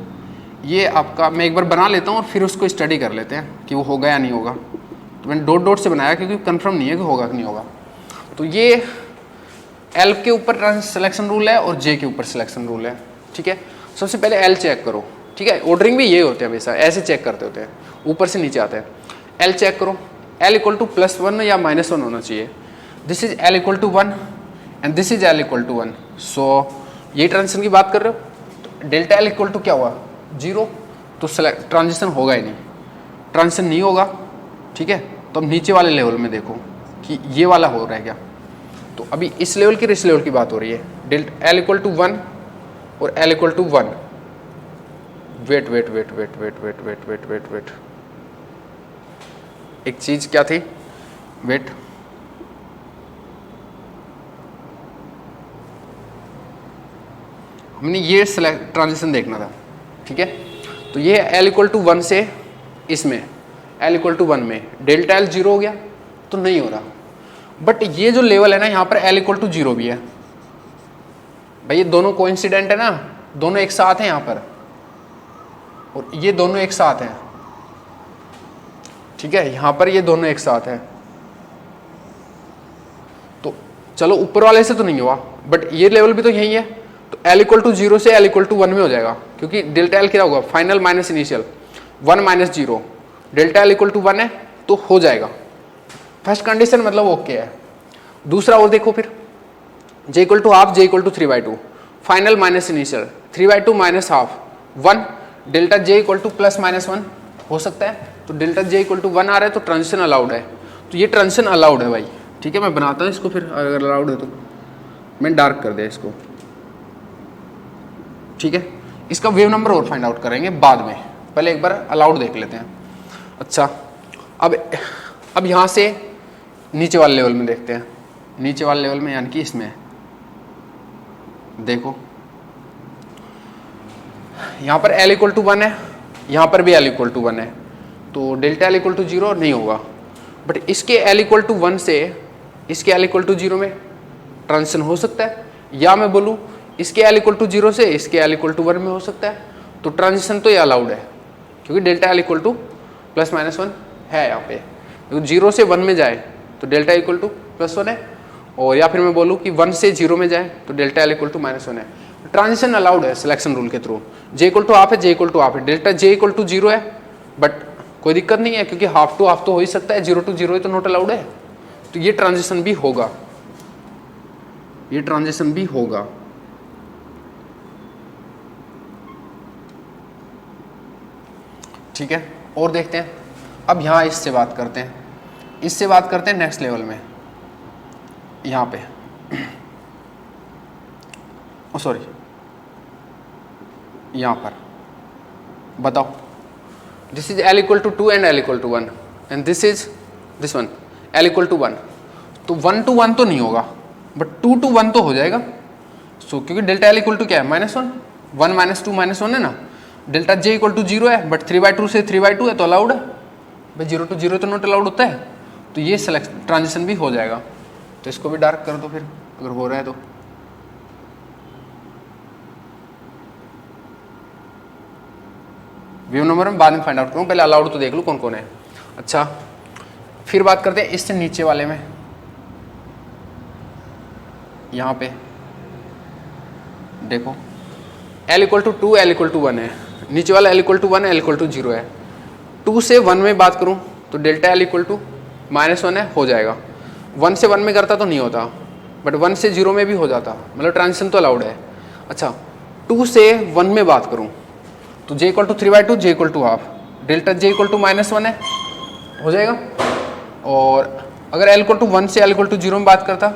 ये आपका मैं एक बार बना लेता हूँ और फिर उसको स्टडी कर लेते हैं कि वो होगा या नहीं होगा। तो मैंने डॉट डॉट से बनाया क्योंकि कंफर्म नहीं है कि होगा कि नहीं होगा। तो ये एल के ऊपर सिलेक्शन रूल है और जे के ऊपर सिलेक्शन रूल है, ठीक है। सबसे पहले एल चेक करो, ठीक है। ऑर्डरिंग भी ये होते हैं हमेशा, ऐसे चेक करते होते हैं, ऊपर से नीचे आते हैं। एल चेक करो, एल इक्वल टू +1 या -1 होना चाहिए। This is L equal to 1 and this is L equal to 1। So ये ट्रांजिशन की बात कर रहे हो, तो डेल्टा एल इक्वल टू क्या हुआ 0, तो ट्रांजिशन होगा ही नहीं, ट्रांजिशन नहीं होगा, ठीक है। तो अब नीचे वाले लेवल में देखो कि ये वाला हो रहा है क्या। तो अभी इस लेवल की इस लेवल की बात हो रही है, डेल्टा एल इक्वल टू 1 और L equal to 1। Wait wait wait wait wait wait wait wait wait wait, एक चीज क्या थी, वेट, हमने ये ट्रांजिशन देखना था, ठीक है। तो ये एल इक्वल टू 1 से इसमें एल इक्वल टू 1 में डेल्टा एल 0 हो गया तो नहीं हो रहा। बट ये जो लेवल है ना, यहाँ पर एल इक्वल टू 0 भी है भाई, ये दोनों कोइंसिडेंट है ना, दोनों एक साथ हैं यहाँ पर, और ये दोनों एक साथ हैं, ठीक है। यहाँ पर ये दोनों एक साथ हैं। तो चलो ऊपर वाले से तो नहीं हुआ, बट ये लेवल भी तो यही है। तो एल इक्वल टू 0 से एल इक्वल टू 1 में हो जाएगा, क्योंकि डेल्टा एल क्या होगा, final minus initial, 1 - 0, delta L equal to 1 है तो हो जाएगा। फर्स्ट कंडीशन मतलब ओके है। दूसरा और देखो फिर, J equal to half, J equal to 3/2, final minus initial, 3/2 minus half 1, delta J equal to +-1 हो सकता है। तो डेल्टा जे इक्वल टू 1 आ रहा है तो ट्रांजिशन अलाउड है। तो ये ट्रांजिशन अलाउड है भाई, ठीक है। मैं बनाता हूँ इसको फिर, अगर अलाउड है तो मैं डार्क कर दिया इसको, ठीक है। इसका वेव नंबर और फाइंड आउट करेंगे बाद में, पहले एक बार अलाउड देख लेते हैं। अच्छा, अब यहाँ से नीचे वाले लेवल में देखते हैं। नीचे वाले लेवल में यानी कि इसमें देखो, यहाँ पर एल इक्वल टू 1 है, यहाँ पर भी एल इक्वल टू 1 है, तो डेल्टा एल इक्वल टू 0 नहीं होगा। बट इसके एल इक्वल टू 1 से इसके एल इक्वल टू 0 में ट्रांजिशन हो सकता है, या मैं बोलूँ इसके एल इक्वल टू 0 से इसके एल इक्वल टू 1 में हो सकता है। तो ट्रांजिशन तो ये अलाउड है, क्योंकि डेल्टा एल इक्वल टू +-1 है यहाँ पे। 0 से 1 में जाए तो डेल्टा इक्वल टू +1 है, और या फिर मैं बोलूँ कि 1 से 0 में जाए तो डेल्टा एल इक्वल टू -1 है। ट्रांजिशन अलाउड है सिलेक्शन रूल के through. J equal to half है, जे इक्वल टू हाफ है, डेल्टा जे इक्वल टू 0 है, बट कोई दिक्कत नहीं है, क्योंकि हाफ टू हाफ तो हो ही सकता है, 0 to 0 ही तो नॉट अलाउड है। तो ये ट्रांजिशन भी होगा, ये ट्रांजिशन भी होगा। ठीक है, और देखते हैं। अब यहाँ इससे बात करते हैं, इससे बात करते हैं नेक्स्ट लेवल में। यहाँ पे सॉरी, यहाँ पर बताओ, this is L equal to 2 and L equal to 1 and this is this one L equal to 1। तो 1 to 1 तो नहीं होगा, बट 2 to 1 तो हो जाएगा। सो क्योंकि डेल्टा एल इक्वल टू क्या है, -1, 1 - 2 -1 है ना। डेल्टा जे इक्वल टू 0 है, बट 3/2 से 3/2 है तो अलाउड है भाई, 0 to 0 तो नॉट अलाउड होता है। तो ये सेलेक्ट ट्रांजिशन भी हो जाएगा। तो इसको भी डार्क कर दो फिर, अगर हो रहा है तो। व्यू नंबर में बाद में फाइंड आउट करूँ, पहले अलाउड तो देख लूँ कौन कौन है। अच्छा, फिर बात करते हैं इससे नीचे वाले में। यहाँ पे देखो, L equal to 2, L equal to 1 है, नीचे वाला L equal to 1, L equal to 0 है। 2 से 1 में बात करूँ तो डेल्टा एल इक्वल टू -1 है, हो जाएगा। 1 से 1 में करता तो नहीं होता, बट 1 से 0 में भी हो जाता, मतलब ट्रांजिशन तो अलाउड है। अच्छा, 2 से 1 में बात करूँ तो J equal to 3/2, J equal to half, delta J equal to -1 है, हो जाएगा। और अगर एल इक्वल टू 1 से एल इक्वल टू 0 में बात करता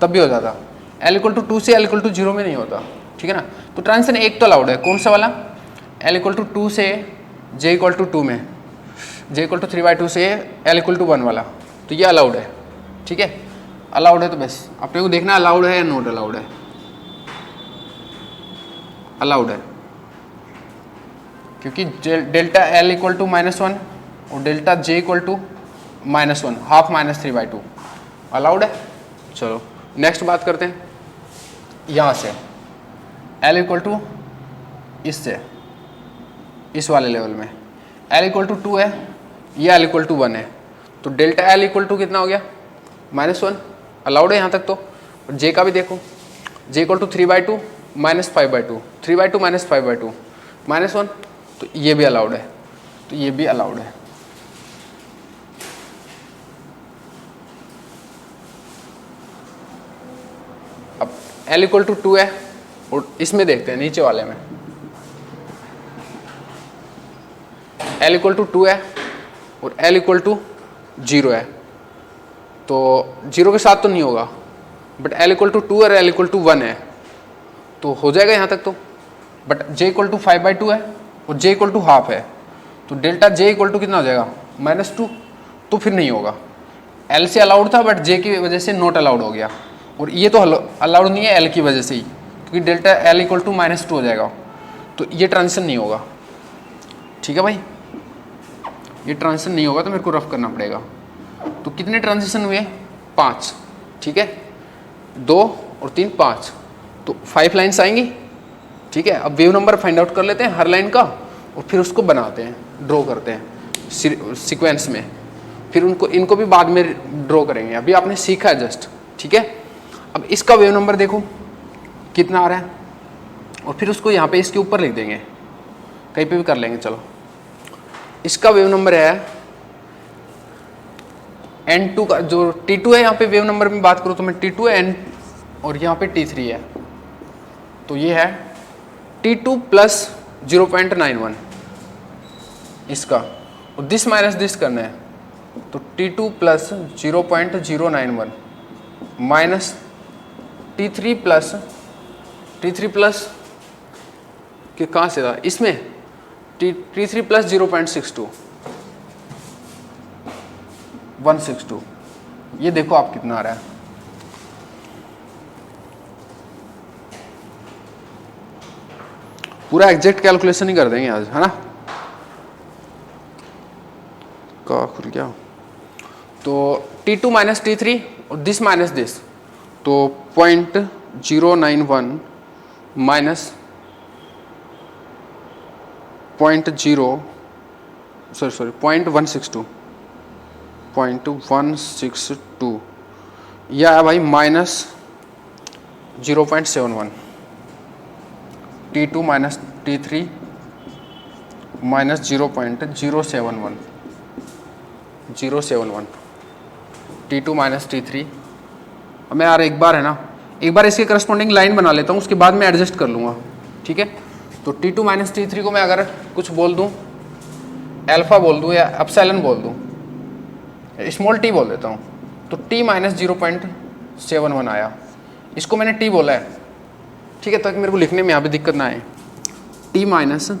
तब भी हो जाता। एल इक्वल टू 2 से एल इक्वल टू 0 में नहीं होता, ठीक है ना। तो ट्रांजिशन एक तो अलाउड है, कौन सा वाला, एल इक्वल टू 2 से जे इक्वल टू 2 में, जे इक्वल टू 3/2 से एल इक्वल टू 1 वाला, तो ये अलाउड है, ठीक है। अलाउड है तो बस अपने को देखना अलाउड है या नॉट अलाउड है। अलाउड है, क्योंकि डेल्टा एल इक्वल टू -1 और delta J equal to -1, half -3/2 allowed है। चलो नेक्स्ट बात करते हैं, यहाँ से एल इक्वल टू इससे इस वाले लेवल में L इक्वल टू 2 है, ये L इक्वल टू 1 है, तो डेल्टा L इक्वल टू कितना हो गया -1, अलाउड है यहाँ तक। तो J का भी देखो, J इक्वल टू 3/2 -5/2, 3/2 -5/2 -1, तो ये भी अलाउड है, तो ये भी अलाउड है। अब L इक्वल टू 2 है और इसमें देखते हैं नीचे वाले में L इक्वल टू 2 है और L इक्वल टू 0 है, तो 0 के साथ तो नहीं होगा, बट L इक्वल टू 2 और L इक्वल टू 1 है, तो हो जाएगा यहाँ तक। तो बट J इक्वल टू 5/2 है और J इक्वल टू हाफ है, तो डेल्टा J इक्वल टू कितना हो जाएगा -2, तो फिर नहीं होगा। L से अलाउड था बट J की वजह से नॉट अलाउड हो गया, और ये तो अलाउड नहीं है L की वजह से ही, क्योंकि डेल्टा L इक्वल टू -2 हो जाएगा, तो ये ट्रांजिशन नहीं होगा। ठीक है भाई, ये ट्रांजिशन नहीं होगा तो मेरे को रफ करना पड़ेगा। तो कितने ट्रांजिशन हुए 5, ठीक है, 2 और 3 5, तो 5 लाइन्स आएंगी। ठीक है, अब वेव नंबर फाइंड आउट कर लेते हैं हर लाइन का और फिर उसको बनाते हैं, ड्रॉ करते हैं सीक्वेंस में, फिर इनको भी बाद में ड्रॉ करेंगे, अभी आपने सीखा है जस्ट। ठीक है, अब इसका वेव नंबर देखो कितना आ रहा है, और फिर उसको यहाँ पे इसके ऊपर लिख देंगे, कहीं पे भी कर लेंगे। चलो, इसका वेव नंबर है N2 का, जो T2 है यहाँ पे वेव नंबर में बात करूँ तो मैं T2 है N, और यहाँ पे T3 है, तो ये है T2 प्लस 0.91 इसका, और दिस माइनस दिस करना है, तो T2 plus 0.091 minus T3 plus कि कहाँ से था इसमें T3 प्लस 0.62 162, ये देखो आप कितना आ रहा है। पूरा एग्जैक्ट कैलकुलेशन ही कर देंगे आज, है ना। का खुल गया, तो T2 माइनस T3 और दिस माइनस दिस, तो 0.091 माइनस 0.162 यह है भाई minus 0.71, T2 minus T3 minus 0.071 T2 minus T3। अब मैं यार एक बार है ना, एक बार इसके करस्पॉन्डिंग लाइन बना लेता हूँ, उसके बाद मैं एडजस्ट कर लूँगा। ठीक है, तो T2 माइनस T3 को मैं अगर कुछ बोल दूँ, अल्फा बोल दूँ या एप्सिलॉन बोल दूँ, स्मॉल t बोल देता हूँ, तो t माइनस 0.71 आया, इसको मैंने t बोला है। ठीक है, ताकि मेरे को लिखने में यहाँ पे दिक्कत ना आए, t माइनस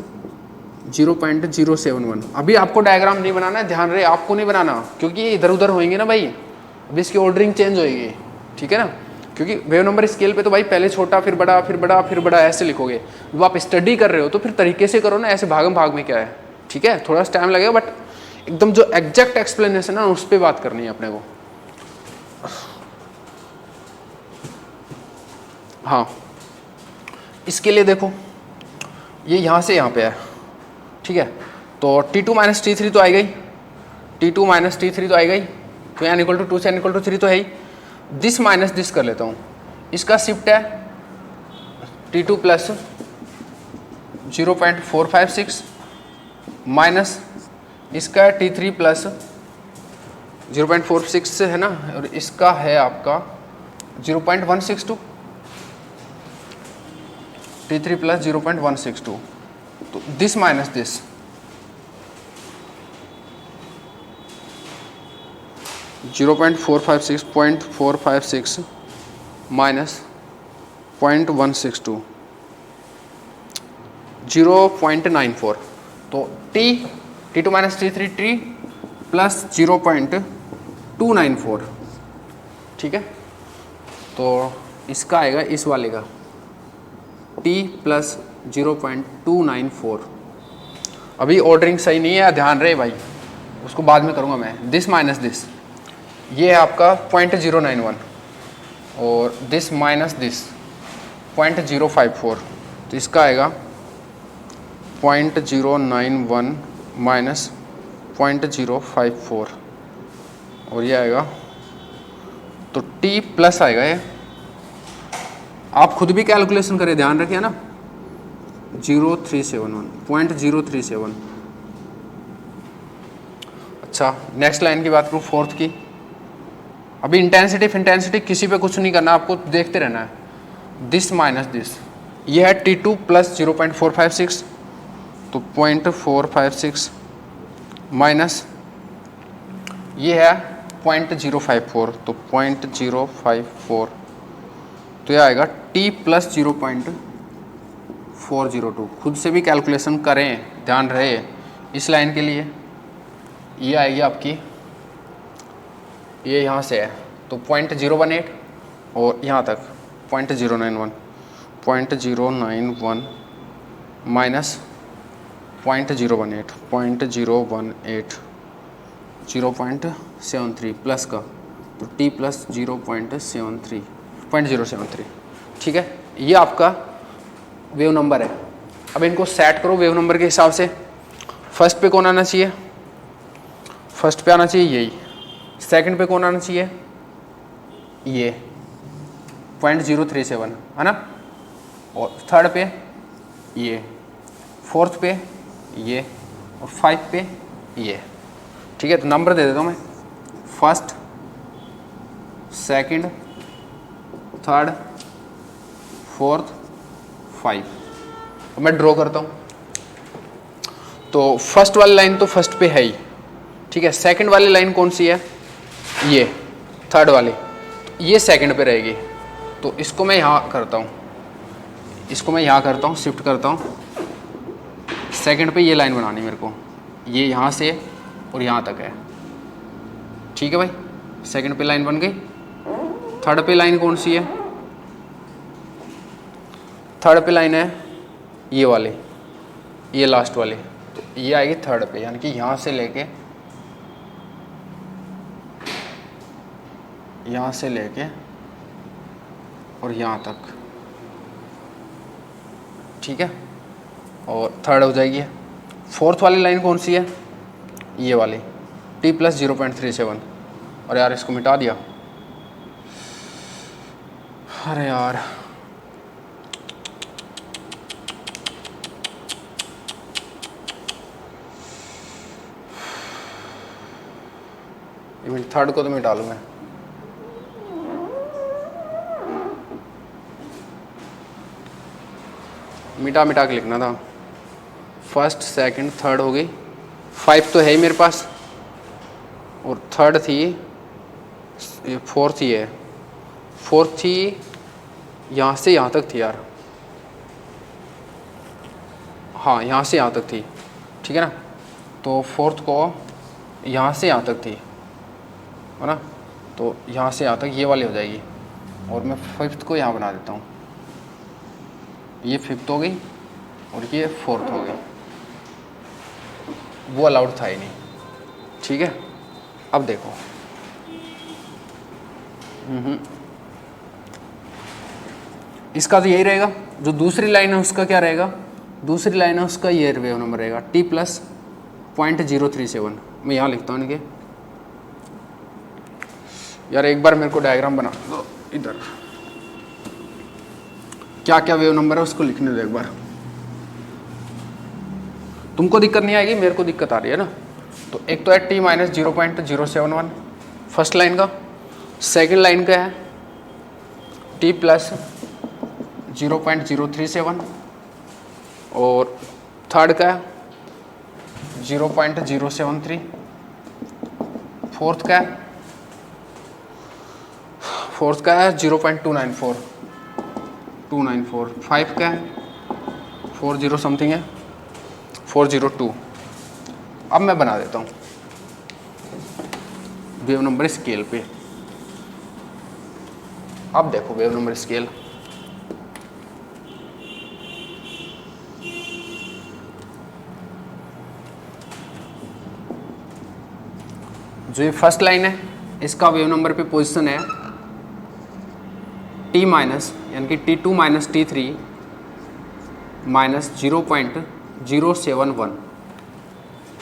0.071। अभी आपको डायग्राम नहीं बनाना है, ध्यान रहे आपको नहीं बनाना, क्योंकि ये इधर उधर होएंगे ना भाई, अभी इसकी ऑर्डरिंग चेंज होएगी। ठीक है ना, क्योंकि वेव नंबर स्केल पे तो भाई पहले छोटा फिर बड़ा फिर बड़ा फिर बड़ा ऐसे लिखोगे। जब आप स्टडी कर रहे हो तो फिर तरीके से करो ना, ऐसे भागम भाग में क्या है। ठीक है, थोड़ा सा टाइम लगेगा, बट एकदम जो एग्जैक्ट एक्सप्लेनेशन है उस पर बात करनी है अपने को। हाँ, इसके लिए देखो ये यहाँ से यहाँ पे है। ठीक है, तो T2 माइनस T3 तो आई गई, T2 माइनस T3 तो आई गई, तो n इक्वल टू 2 से n इक्वल टू 3 तो है ही। दिस माइनस दिस कर लेता हूँ, इसका शिफ्ट है T2 प्लस 0.456 माइनस इसका है T3 प्लस 0.46 से है ना, और इसका है आपका 0.162, T3 प्लस 0.162, तो दिस माइनस दिस, .456 माइनस 0.162 0.94, तो T2 minus T3 T plus 0.294। ठीक है, तो इसका आएगा इस वाले का T प्लस 0.294। अभी ऑर्डरिंग सही नहीं है, ध्यान रहे भाई, उसको बाद में करूँगा मैं। दिस माइनस दिस, ये है आपका 0.091 और दिस माइनस दिस 0.054, तो इसका आएगा 0.091 माइनस 0.054 और ये आएगा तो t प्लस आएगा ये। आप खुद भी कैलकुलेशन करें, ध्यान रखिए ना, 0.0371। अच्छा नेक्स्ट लाइन की बात करूँ, फोर्थ की। अभी इंटेंसिटी किसी पे कुछ नहीं करना, आपको देखते रहना है। दिस माइनस दिस, ये है T2 प्लस 0.456 तो 0.456 माइनस ये है 0.054 तो 0.054 तो ये आएगा T प्लस 0.402। खुद से भी कैलकुलेशन करें, ध्यान रहे। इस लाइन के लिए ये आएगी आपकी, ये यहाँ से है तो 0.018 और यहाँ तक 0.091 माइनस 0.018 0.73 प्लस का तो t प्लस 0.73 ठीक है। ये आपका वेव नंबर है। अब इनको सेट करो वेव नंबर के हिसाब से। फर्स्ट पे कौन आना चाहिए? फर्स्ट पे आना चाहिए यही। सेकंड पे कौन आना चाहिए? ये 0.037 है ना। और थर्ड पे ये, फोर्थ पे ये और 5 पे ये। ठीक है, तो नंबर दे देता हूँ मैं। First, second, third, fourth, 5। मैं ड्रॉ करता हूँ। तो फर्स्ट वाली लाइन तो फर्स्ट पे है ही, ठीक है। सेकंड वाली लाइन कौन सी है? ये थर्ड वाली, ये सेकंड पे रहेगी। तो इसको मैं यहाँ करता हूँ, शिफ्ट करता हूँ। सेकंड पे ये लाइन बनानी मेरे को, ये यहाँ से और यहाँ तक है। ठीक है भाई, सेकंड पे लाइन बन गई। थर्ड पे लाइन कौन सी है? थर्ड पे लाइन है ये वाली, ये लास्ट वाली। तो ये आएगी थर्ड पे, यानी कि यहाँ से लेके और यहाँ तक। ठीक है, और थर्ड हो जाएगी। फोर्थ वाली लाइन कौन सी है? ये वाली, t प्लस 0.37। और यार इसको मिटा दिया, अरे यार थर्ड को तो मिटा लूँ मैं। मिटा के लिखना था। फर्स्ट, सेकंड, थर्ड हो गई। 5 तो है ही मेरे पास, और थर्ड थी, फोर्थ ही है। फोर्थ थी यहाँ से यहाँ तक थी यार, हाँ यहाँ से यहाँ तक थी। ठीक है ना, तो फोर्थ को यहाँ से यहाँ तक थी, है ना। तो यहाँ से यहाँ तक ये वाली हो जाएगी। और मैं फिफ्थ को यहाँ बना देता हूँ। ये फिफ्थ हो गई और ये फोर्थ हो गई। वो अलाउड था ही नहीं। ठीक है, अब देखो, इसका तो यही रहेगा। जो दूसरी लाइन है उसका क्या रहेगा? दूसरी लाइन है उसका ये वेव नंबर रहेगा t प्लस 0.037। मैं यहाँ लिखता हूँ इनके। यार एक बार मेरे को डायग्राम बना दो इधर, क्या क्या वेव नंबर है उसको लिखने दो एक बार। तुमको दिक्कत नहीं आएगी, मेरे को दिक्कत आ रही है ना। तो एक तो है t माइनस 0.071 फर्स्ट लाइन का। सेकेंड लाइन का है t प्लस 0.037 और थर्ड का है 0.073। फोर्थ का है 0.294। 5 का है 40 समथिंग है, 402। अब मैं बना देता हूँ वेव नंबर स्केल पे। अब देखो वेव नंबर स्केल, जो ये फर्स्ट लाइन है इसका वेव नंबर पे पोजीशन है t माइनस, यानी कि T2 माइनस T3 माइनस 0.004 0.071,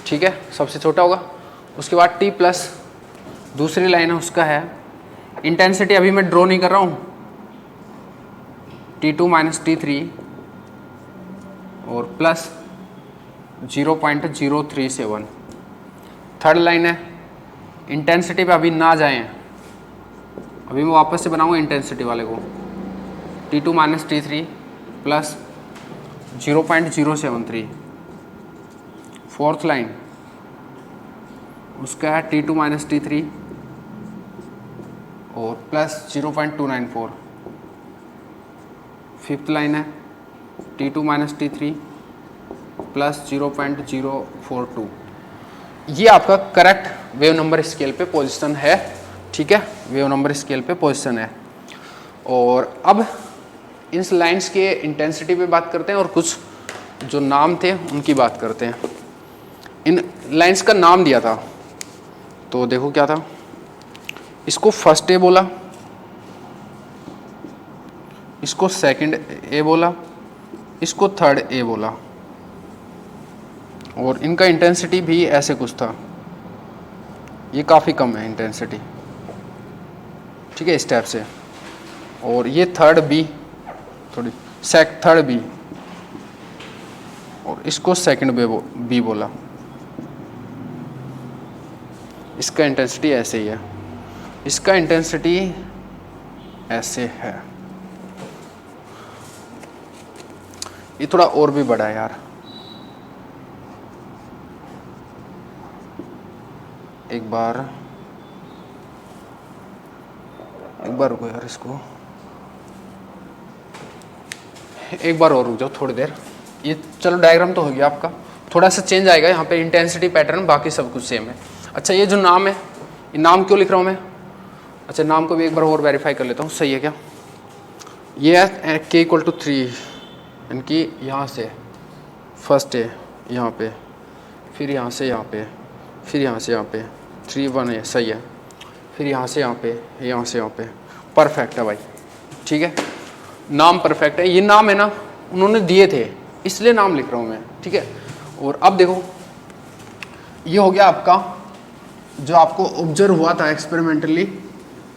ठीक है, सबसे छोटा होगा। उसके बाद t प्लस दूसरी लाइन है उसका है, इंटेंसिटी अभी मैं ड्रॉ नहीं कर रहा हूँ, T2 माइनस T3 और प्लस 0.037। थर्ड लाइन है, इंटेंसिटी पे अभी ना जाएं, अभी मैं वापस से बनाऊंगा इंटेंसिटी वाले को, T2 minus T3 plus 0.073। Fourth line उसका है T2 माइनस T3 और प्लस 0.294। फिफ्थ लाइन है T2 माइनस T3 प्लस 0.042। ये आपका करेक्ट वेव नंबर स्केल पे पोजीशन है, ठीक है, वेव नंबर स्केल पे पोजीशन है। और अब इन लाइंस के इंटेंसिटी पे बात करते हैं और कुछ जो नाम थे उनकी बात करते हैं। इन लाइंस का नाम दिया था, तो देखो क्या था, इसको फर्स्ट ए बोला, इसको सेकंड ए बोला, इसको थर्ड ए बोला, और इनका इंटेंसिटी भी ऐसे कुछ था, ये काफ़ी कम है इंटेंसिटी, ठीक है, इस टाइप से। और ये थर्ड बी, थोड़ी थर्ड बी, और इसको सेकंड बी बोला। इसका इंटेंसिटी ऐसे ही है, इसका इंटेंसिटी ऐसे है, ये थोड़ा और भी बड़ा है यार, एक बार रुको यार, इसको एक बार और रुक जाओ थोड़ी देर। ये चलो डायग्राम तो हो गया आपका, थोड़ा सा चेंज आएगा यहाँ पे, इंटेंसिटी पैटर्न बाकी सब कुछ सेम है। अच्छा, ये जो नाम है, ये नाम क्यों लिख रहा हूँ मैं? अच्छा, नाम को भी एक बार और वेरीफाई कर लेता हूँ, सही है क्या? ये है k = 3, यानी कि यहाँ से फर्स्ट है यहाँ पे, फिर यहाँ से यहाँ पे, फिर यहाँ से यहाँ पे 3 1 है, सही है, फिर यहाँ से यहाँ पे, यहाँ से यहाँ पे, परफेक्ट है भाई, ठीक है, नाम परफेक्ट है। ये नाम है ना उन्होंने दिए थे, इसलिए नाम लिख रहा हूँ मैं, ठीक है। और अब देखो, ये हो गया आपका जो आपको ऑब्जर्व हुआ था एक्सपेरिमेंटली,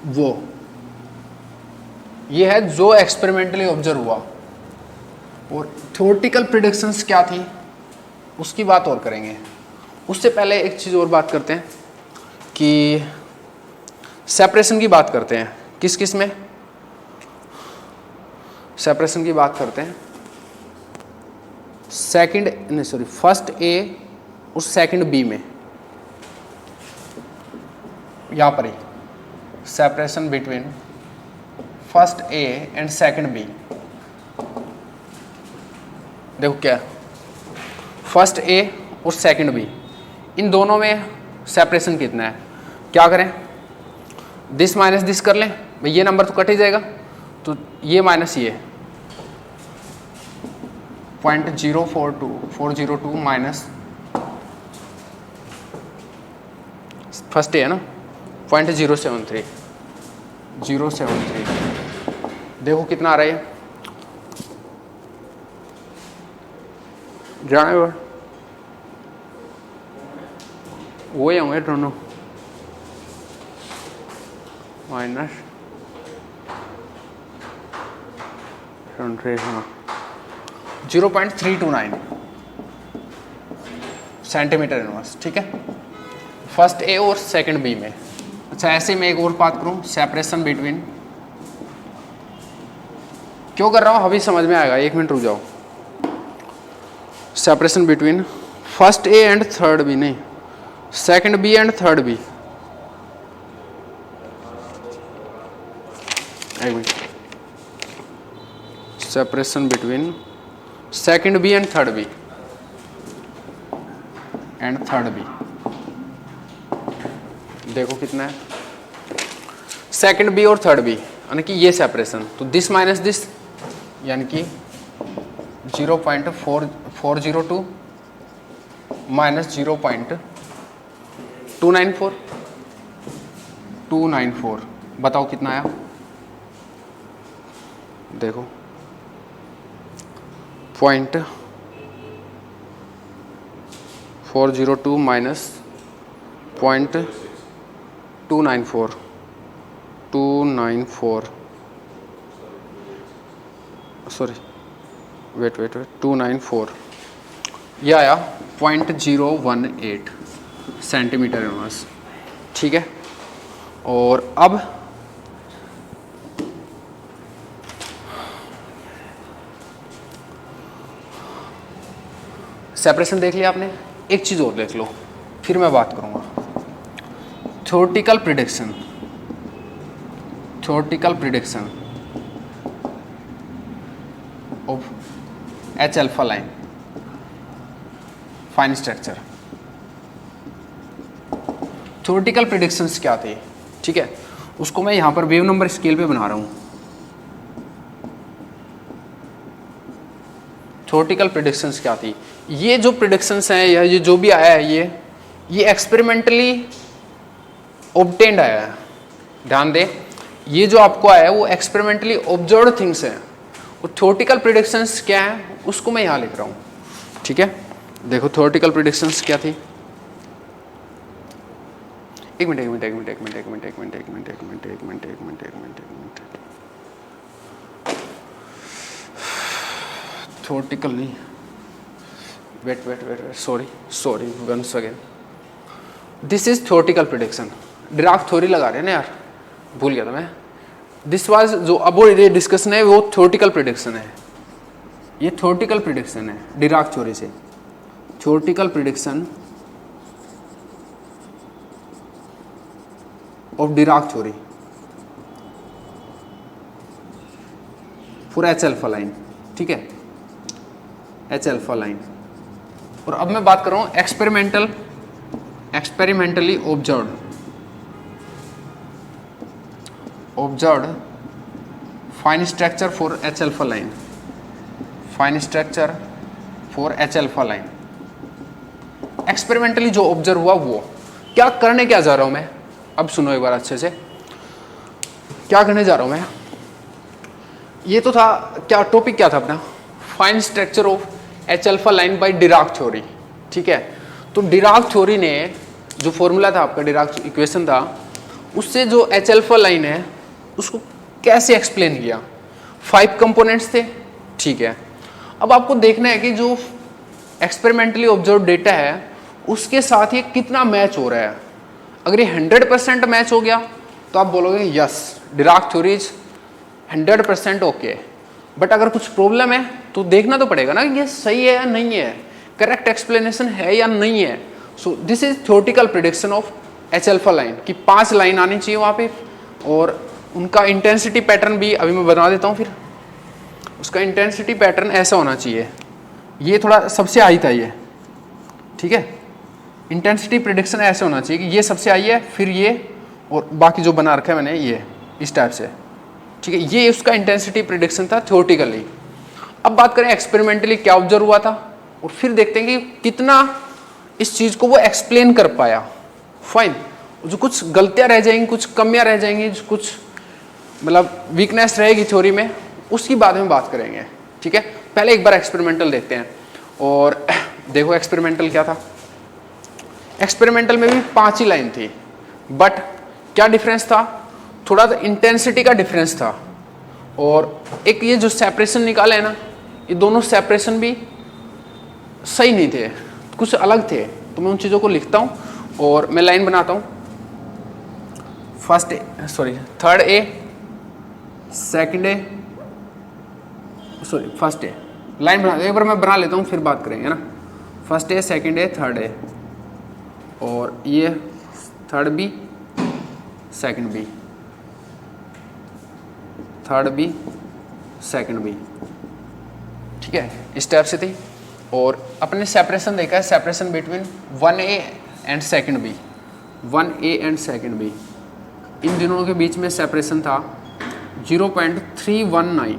वो ये है जो एक्सपेरिमेंटली ऑब्जर्व हुआ। और थ्योरेटिकल प्रिडिक्शंस क्या थी उसकी बात और करेंगे। उससे पहले एक चीज़ और बात करते हैं कि सेपरेशन की बात करते हैं। किस किस में सेपरेशन की बात करते हैं? फर्स्ट ए और सेकंड बी में, यहाँ पर ही separation between first A and second B. देखो क्या, फर्स्ट ए और सेकंड बी, इन दोनों में सेपरेशन कितना है? क्या करें, दिस माइनस दिस कर लें भाई, ये नंबर तो कट ही जाएगा, तो ये माइनस ये 0.042402 माइनस फर्स्ट ए है ना 0.073 देखो कितना आ रहा है, जाने वो ही होंगे दोनों, माइनस हाँ 0.329 सेंटीमीटर इनवर्स, ठीक है, फर्स्ट ए और सेकंड बी में। अच्छा, ऐसे में एक और बात करूं, सेपरेशन बिटवीन, क्यों कर रहा हूं अभी समझ में आएगा, 1 मिनट रुक जाओ। Separation between first A and third B, नहीं second B and third B. एक minute, separation between second B and third B देखो कितना है, सेकंड बी और थर्ड बी, यानी कि ये सेपरेशन, तो दिस माइनस दिस, यानी कि 0.402 माइनस 0.294, बताओ कितना आया? देखो 402 माइनस 0.294 सॉरी वेट 294, यह आया 0.018 सेंटीमीटर इनवर्स। ठीक है, और अब सेपरेशन देख लिया आपने, एक चीज़ और देख लो फिर मैं बात करूंगा। Theoretical prediction of H alpha line fine structure. Theoretical predictions क्या थे? ठीक है, उसको मैं यहां पर वेव नंबर स्केल पे बना रहा हूं। थ्योरेटिकल प्रिडिक्शंस क्या थी? ये जो प्रिडिक्शंस हैं या ये जो भी आया है ये एक्सपेरिमेंटली ऑब्टेन्ड आया है। ध्यान दें, ये जो आपको आया है वो एक्सपेरिमेंटली ऑब्जर्व थिंग्स हैं। और थ्योरेटिकल प्रिडिक्शंस क्या है उसको मैं यहाँ लिख रहा हूँ। ठीक है, देखो थ्योरेटिकल प्रिडिक्शंस क्या थी। एक मिनट। थ्योरेटिकल नहीं, wait sorry once again. This is theoretical prediction. Dirac theory लगा रहे हैं ना यार, भूल गया था मैं। दिस वाज जो अब ये डिस्कशन है वो थ्योरेटिकल प्रिडिक्शन है। ये थ्योरेटिकल प्रिडिक्शन है डिराक थ्योरी से। Theoretical prediction of Dirac theory for H alpha line. ठीक है, एच अल्फा लाइन। और अब मैं बात कर रहा हूं experimentally observed fine structure for H alpha line. Fine structure for H alpha line experimentally जो ऑब्जर्व हुआ वो क्या करने क्या जा रहा हूं मैं। अब सुनो एक बार अच्छे से, क्या करने जा रहा हूं मैं। ये तो था क्या, टॉपिक क्या था अपना, fine structure of H alpha line by Dirac theory. ठीक है, तो डिराक थ्योरी ने जो फॉर्मूला था आपका, डिराक इक्वेशन था, उससे जो एच अल्फा लाइन है उसको कैसे एक्सप्लेन किया। 5 कंपोनेंट्स थे। ठीक है, अब आपको देखना है कि जो एक्सपेरिमेंटली ऑब्जर्व डेटा है उसके साथ ये कितना मैच हो रहा है। अगर ये 100% मैच हो गया तो आप बोलोगे yes Dirac theory is 100% okay. But अगर कुछ प्रॉब्लम है तो देखना तो पड़ेगा ना कि ये सही है या नहीं है, करेक्ट एक्सप्लेनेशन है या नहीं है। So this is theoretical prediction of H alpha line की 5 लाइन आनी चाहिए वहाँ पे, और उनका इंटेंसिटी पैटर्न भी अभी मैं बता देता हूँ। फिर उसका इंटेंसिटी पैटर्न ऐसा होना चाहिए, ये थोड़ा सबसे हाई था ये। ठीक है, इंटेंसिटी प्रिडिक्शन ऐसे होना चाहिए कि ये सबसे हाई है, फिर ये, और बाकी जो बना रखा है मैंने ये इस टाइप से। ठीक है, ये उसका इंटेंसिटी प्रिडिक्शन था थ्योरेटिकली। अब बात करें एक्सपेरिमेंटली क्या ऑब्जर्व हुआ था, और फिर देखते हैं कि कितना इस चीज को वो एक्सप्लेन कर पाया। फाइन, जो कुछ गलतियां रह जाएंगी, कुछ कमियां रह जाएंगी, कुछ मतलब वीकनेस रहेगी थ्योरी में, उसकी बाद में बात करेंगे। ठीक है, पहले एक बार एक्सपेरिमेंटल देखते हैं। और देखो एक्सपेरिमेंटल क्या था। एक्सपेरिमेंटल में भी 5 ही लाइन थी, बट क्या डिफरेंस था, थोड़ा तो इंटेंसिटी का डिफरेंस था। और एक ये जो सेपरेशन निकाले है ना, ये दोनों सेपरेशन भी सही नहीं थे, कुछ अलग थे। तो मैं उन चीज़ों को लिखता हूँ और मैं लाइन बनाता हूँ। Third A, second A, first A, line बना, एक बार मैं बना लेता हूँ फिर बात करेंगे ना। First A, second A, third A, और ये third B, second B, third B, second B. ठीक है, इस टाइप से थी। और अपने सेपरेशन देखा है, separation between 1A and second B, 1A and second B, इन दोनों के बीच में सेपरेशन था 0.319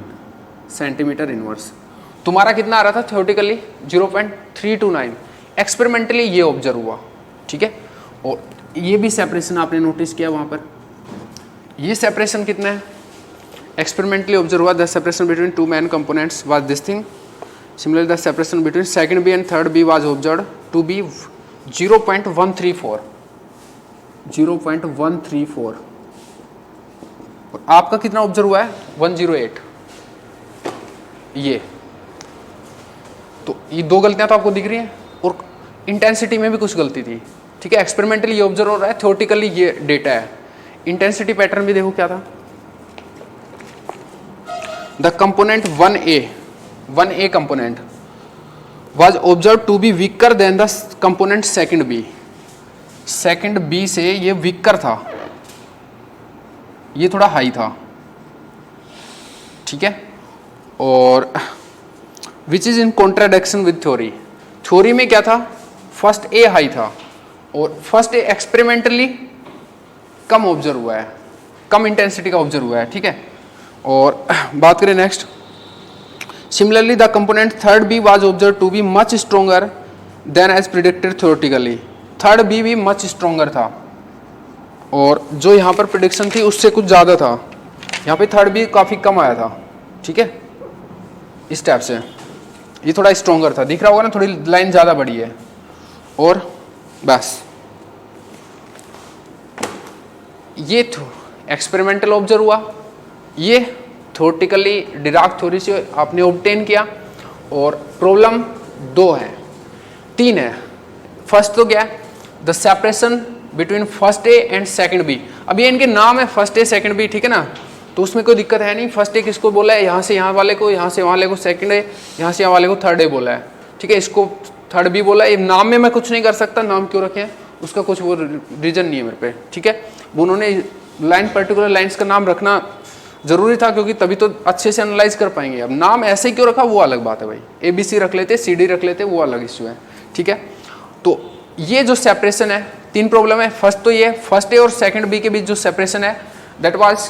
सेंटीमीटर इनवर्स। तुम्हारा कितना आ रहा था थ्योरेटिकली 0.329, एक्सपेरिमेंटली ये ऑब्जर्व हुआ। ठीक है, और ये भी सेपरेशन आपने नोटिस किया वहाँ पर। ये सेपरेशन कितना है, एक्सपेरिमेंटली ऑब्जर्व हुआ, the separation between 2 main components was this thing. Similarly, the separation between second B and third B was observed to be 0.134, 0.134। आपका कितना ऑब्जर्व हुआ है? 108। ये तो ये दो गलतियां तो आपको दिख रही हैं, और इंटेंसिटी में भी कुछ गलती थी, ठीक है। एक्सपेरिमेंटली ये ऑब्जर्व हो रहा है, थ्योरेटिकली ये डेटा है। इंटेंसिटी पैटर्न भी देखो क्या था। The component 1A component was observed to be weaker than the component second B। Second B से ये वीकर था, ये थोड़ा हाई था, ठीक है। और which is in contradiction with theory. Theory में क्या था? फर्स्ट ए हाई था, और first A experimentally come observe हुआ है, कम इंटेंसिटी का ऑब्जर्व हुआ है, ठीक है। और बात करें next, similarly the component third B was observe to be much stronger than as predicted theoretically. Third B भी मच स्ट्रोंगर था, और जो यहाँ पर प्रिडिक्शन थी उससे कुछ ज़्यादा था। यहाँ पे थर्ड बी काफ़ी कम आया था, ठीक है। इस टाइप से ये थोड़ा स्ट्रोंगर था, दिख रहा होगा ना, थोड़ी लाइन ज़्यादा बड़ी है। और बस ये एक्सपेरिमेंटल ऑब्जर्व हुआ, ये थ्योरेटिकली डिराक थ्योरी से आपने ऑब्टेन किया। और प्रॉब्लम 2 है, 3 है। फर्स्ट तो क्या है? The separation between first A and second B. अब ये इनके नाम है फर्स्ट ए सेकंड बी, ठीक है ना, तो उसमें कोई दिक्कत है नहीं। फर्स्ट ए किसको बोला है? यहाँ से यहाँ वाले को, यहाँ से वहाँ वाले को सेकंड ए, यहाँ से यहाँ वाले को थर्ड ए बोला है, ठीक है। इसको थर्ड बी बोला है। ये नाम में मैं कुछ नहीं कर सकता, नाम क्यों रखे हैं उसका कुछ वो रीजन नहीं है मेरे पे, ठीक है। उन्होंने लाइन पर्टिकुलर लाइन्स का नाम रखना जरूरी था, क्योंकि तभी तो अच्छे से एनालाइज कर पाएंगे। अब नाम ऐसे ही क्यों रखा वो अलग बात है भाई, ABC रख लेते, CD रख लेते, वो अलग इश्यू है, ठीक है। तो ये जो सेपरेशन है, 3 प्रॉब्लम है। फर्स्ट तो ये फर्स्ट ए और सेकंड बी के बीच जो सेपरेशन है, that was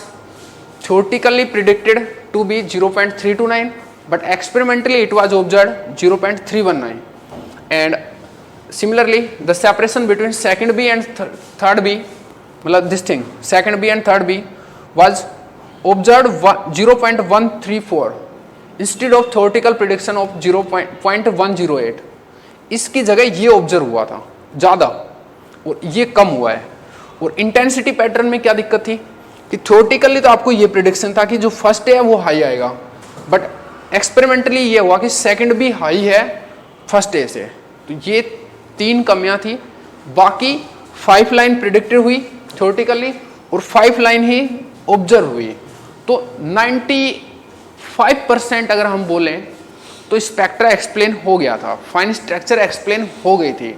theoretically predicted to be 0.329, but experimentally it was observed 0.319। And similarly the separation between second B and third B, मतलब this thing second B and third B was observed 0.134 instead of theoretical prediction of 0.108। इसकी जगह ये observe हुआ था ज़्यादा, और ये कम हुआ है। और इंटेंसिटी पैटर्न में क्या दिक्कत थी कि थ्योरेटिकली तो आपको ये प्रिडिक्शन था कि जो फर्स्ट है वो हाई आएगा, बट एक्सपेरिमेंटली ये हुआ कि सेकंड भी हाई है फर्स्ट ए से। तो ये 3 कमियां थी। बाकी 5 लाइन प्रिडिक्टेड हुई थ्योरेटिकली, और 5 लाइन ही ऑब्जर्व हुई। तो 95% अगर हम बोलें तो स्पेक्ट्रा एक्सप्लेन हो गया था, फाइन स्ट्रक्चर एक्सप्लेन हो गई थी।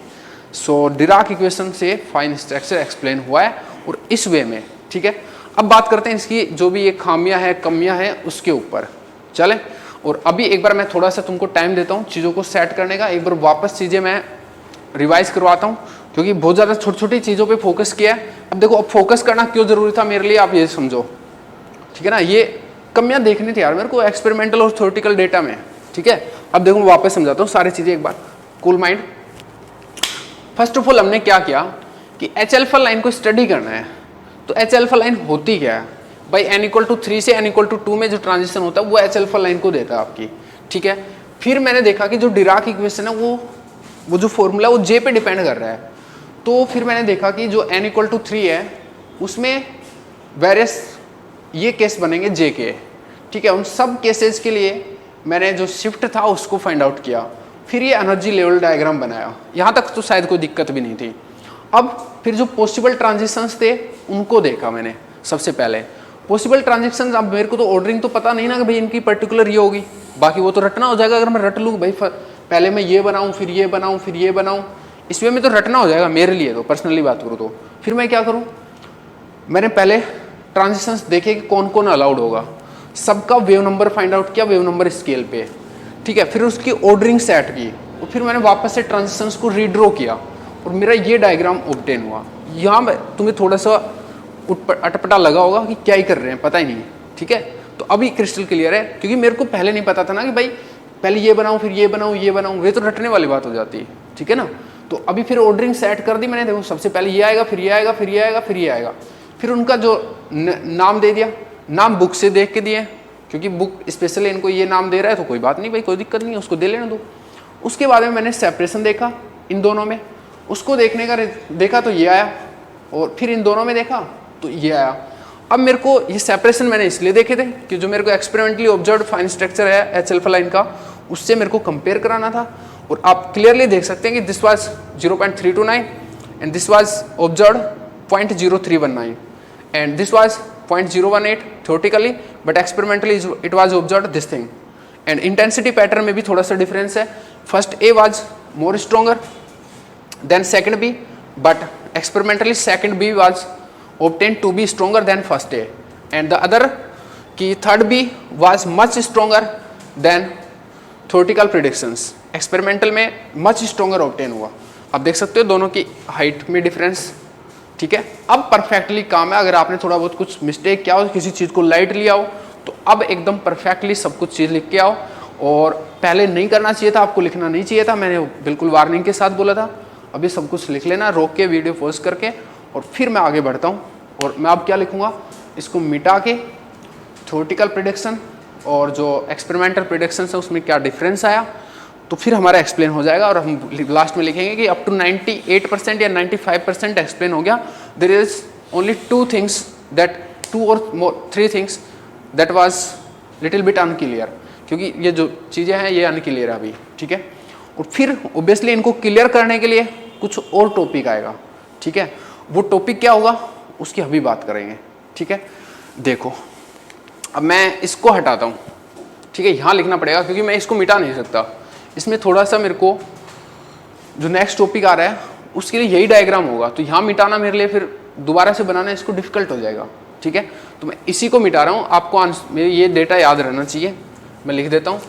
सो डिराक इक्वेशन से फाइन स्ट्रक्चर एक्सप्लेन हुआ है, और इस वे में, ठीक है। अब बात करते हैं इसकी जो भी ये खामियां हैं, कमियां हैं, उसके ऊपर चले। और अभी एक बार मैं थोड़ा सा तुमको टाइम देता हूँ चीज़ों को सेट करने का। एक बार वापस चीज़ें मैं रिवाइज करवाता हूँ, क्योंकि बहुत ज़्यादा छोटी छोटी चीज़ों पे फोकस किया है। अब देखो, अब फोकस करना क्यों ज़रूरी था मेरे लिए, आप ये समझो, ठीक है ना। ये कमियां देखनी थी यार मेरे को एक्सपेरिमेंटल और थ्योरेटिकल डेटा में, ठीक है। अब देखो वापस समझाता हूँ सारी चीज़ें एक बार, cool mind. First of all हमने क्या किया कि H अल्फा लाइन को स्टडी करना है। तो H अल्फा लाइन होती क्या है भाई? n=3 से n=2 में जो ट्रांजिशन होता है वो H अल्फा लाइन को देता है आपकी, ठीक है। फिर मैंने देखा कि जो डिराक इक्वेशन है वो जो फॉर्मूला वो J पे डिपेंड कर रहा है। तो फिर मैंने देखा कि जो n=3 है उसमें वेरियस ये केस बनेंगे J के, ठीक है। उन सब केसेस के लिए मैंने जो शिफ्ट था उसको फाइंड आउट किया, फिर ये एनर्जी लेवल डायग्राम बनाया। यहाँ तक तो शायद कोई दिक्कत भी नहीं थी। अब फिर जो पॉसिबल ट्रांजिशंस थे उनको देखा मैंने सबसे पहले। पॉसिबल ट्रांजिशंस, अब मेरे को तो ऑर्डरिंग तो पता नहीं ना कि भाई इनकी पर्टिकुलर ये होगी, बाकी वो तो रटना हो जाएगा। अगर मैं रट लूँ भाई पहले मैं ये बनाऊँ फिर ये बनाऊँ फिर ये बनाऊँ, इसमें में तो रटना हो जाएगा मेरे लिए, तो पर्सनली बात करूँ तो फिर मैं क्या करूँ, मैंने पहले ट्रांजिशंस देखे कि कौन कौन अलाउड होगा, सबका वेव नंबर फाइंड आउट किया वेव नंबर स्केल पे, ठीक है। फिर उसकी ऑर्डरिंग सेट की, और फिर मैंने वापस से ट्रांजिशंस को रीड्रॉ किया, और मेरा ये डायग्राम ऑब्टेन हुआ। यहाँ तुम्हें थोड़ा सा अटपटा लगा होगा कि क्या ही कर रहे हैं, पता ही नहीं, ठीक है। तो अभी क्रिस्टल क्लियर है, क्योंकि मेरे को पहले नहीं पता था ना कि भाई पहले ये बनाऊँ फिर ये बनाऊँ ये बनाऊँ, वे तो रटने वाली बात हो जाती है, ठीक है ना। तो अभी फिर ऑर्डरिंग सेट कर दी मैंने। देखो सबसे पहले ये आएगा फिर ये आएगा फिर ये आएगा फिर ये आएगा, फिर उनका जो नाम दे दिया, नाम बुक से देख के दिए, क्योंकि बुक स्पेशली इनको ये नाम दे रहा है तो कोई बात नहीं भाई, कोई दिक्कत नहीं है, उसको दे लेना दो। उसके बाद में मैंने सेपरेशन देखा इन दोनों में, उसको देखा तो ये आया, और फिर इन दोनों में देखा तो ये आया। अब मेरे को ये सेपरेशन मैंने इसलिए देखे थे कि जो मेरे को एक्सपेरिमेंटली ऑब्जर्व्ड फाइन स्ट्रक्चर है एच अल्फा लाइन का, उससे मेरे को कंपेयर कराना था। और आप क्लियरली देख सकते हैं कि this was 0.329 and this was observed 0.0319 and this was 0.018 theoretically, but experimentally it was observed this thing. And intensity pattern में भी थोड़ा सा डिफरेंस है। First A was more stronger than second B, but experimentally second B was obtained to be stronger than first A, and the other कि third B was much stronger than theoretical predictions. Experimental में much stronger obtain हुआ। अब देख सकते हो दोनों की height में डिफरेंस, ठीक है। अब परफेक्टली काम है। अगर आपने थोड़ा बहुत कुछ मिस्टेक किया हो, किसी चीज़ को लाइट लिया हो, तो अब एकदम परफेक्टली सब कुछ चीज़ लिख के आओ। और पहले नहीं करना चाहिए था, आपको लिखना नहीं चाहिए था, मैंने बिल्कुल वार्निंग के साथ बोला था। अभी सब कुछ लिख लेना, रोक के वीडियो पॉज करके, और फिर मैं आगे बढ़ता हूँ। और मैं अब क्या लिखूँगा, इसको मिटा के थ्योरेटिकल प्रेडिक्शन और जो एक्सपेरिमेंटल प्रेडिक्शन है उसमें क्या डिफरेंस आया, तो फिर हमारा एक्सप्लेन हो जाएगा। और हम लास्ट में लिखेंगे कि अप टू 98% या 95% एक्सप्लेन हो गया। There is only 2 things that 2 और 3 things that was little bit unclear, क्योंकि ये जो चीज़ें हैं ये अनक्लियर है अभी, ठीक है। और फिर ऑब्वियसली इनको क्लियर करने के लिए कुछ और टॉपिक आएगा, ठीक है। वो टॉपिक क्या होगा उसकी अभी बात करेंगे, ठीक है। देखो अब मैं इसको हटाता हूँ, ठीक है। यहाँ लिखना पड़ेगा क्योंकि मैं इसको मिटा नहीं सकता। इसमें थोड़ा सा मेरे को जो नेक्स्ट टॉपिक आ रहा है उसके लिए यही डायग्राम होगा, तो यहाँ मिटाना मेरे लिए फिर दोबारा से बनाना इसको डिफिकल्ट हो जाएगा, ठीक है। तो मैं इसी को मिटा रहा हूँ। आपको मेरे ये डेटा याद रहना चाहिए। मैं लिख देता हूँ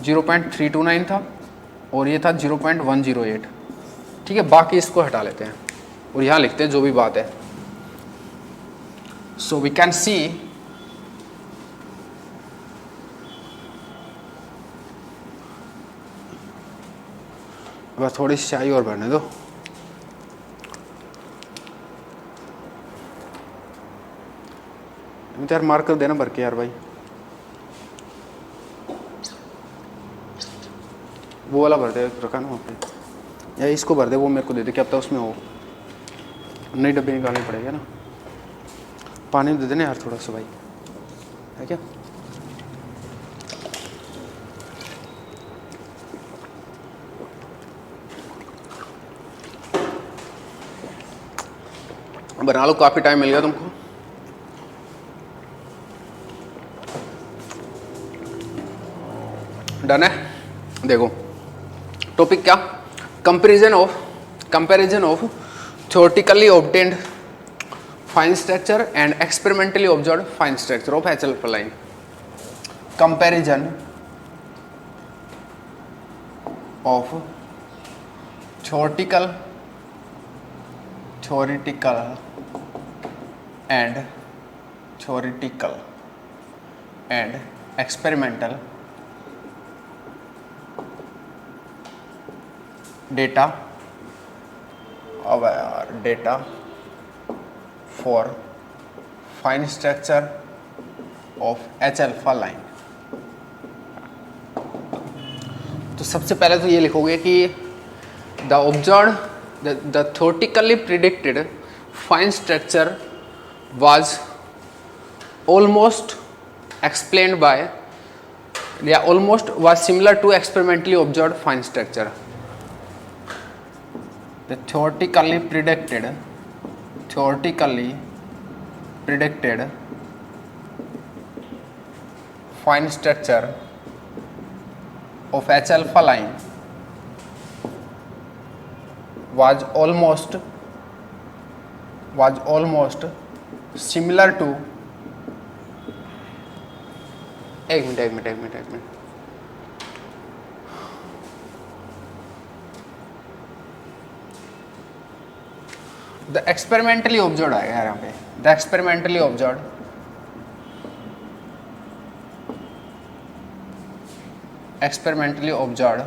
0.329 था और ये था 0.108, ठीक है। बाकी इसको हटा लेते हैं और यहाँ लिखते हैं जो भी बात है। सो वी कैन सी बस थोड़ी स्याही और भरने दो। यार मार्क कर देना भर के यार भाई, वो वाला भर दे, रखा ना वहाँ पे, या इसको भर दे, वो मेरे को दे दे, क्या पता उसमें हो। नई डब्बे निकालनी पड़ेगा ना। पानी दे देना यार थोड़ा सा भाई, है क्या। बना लो, काफ़ी टाइम मिल गया तुमको। डन है। देखो टॉपिक क्या, comparison of theoretically obtained fine structure and experimentally observed fine structure of H alpha line. Comparison of theoretical and experimental data for fine structure of H alpha line। तो सबसे पहले तो ये लिखोगे कि the theoretically predicted fine structure was almost explained by, almost was similar to experimentally observed fine structure. The theoretically predicted fine structure of H alpha line was almost similar to, एक minute the experimentally observed आएगा यहाँ पे, the experimentally observed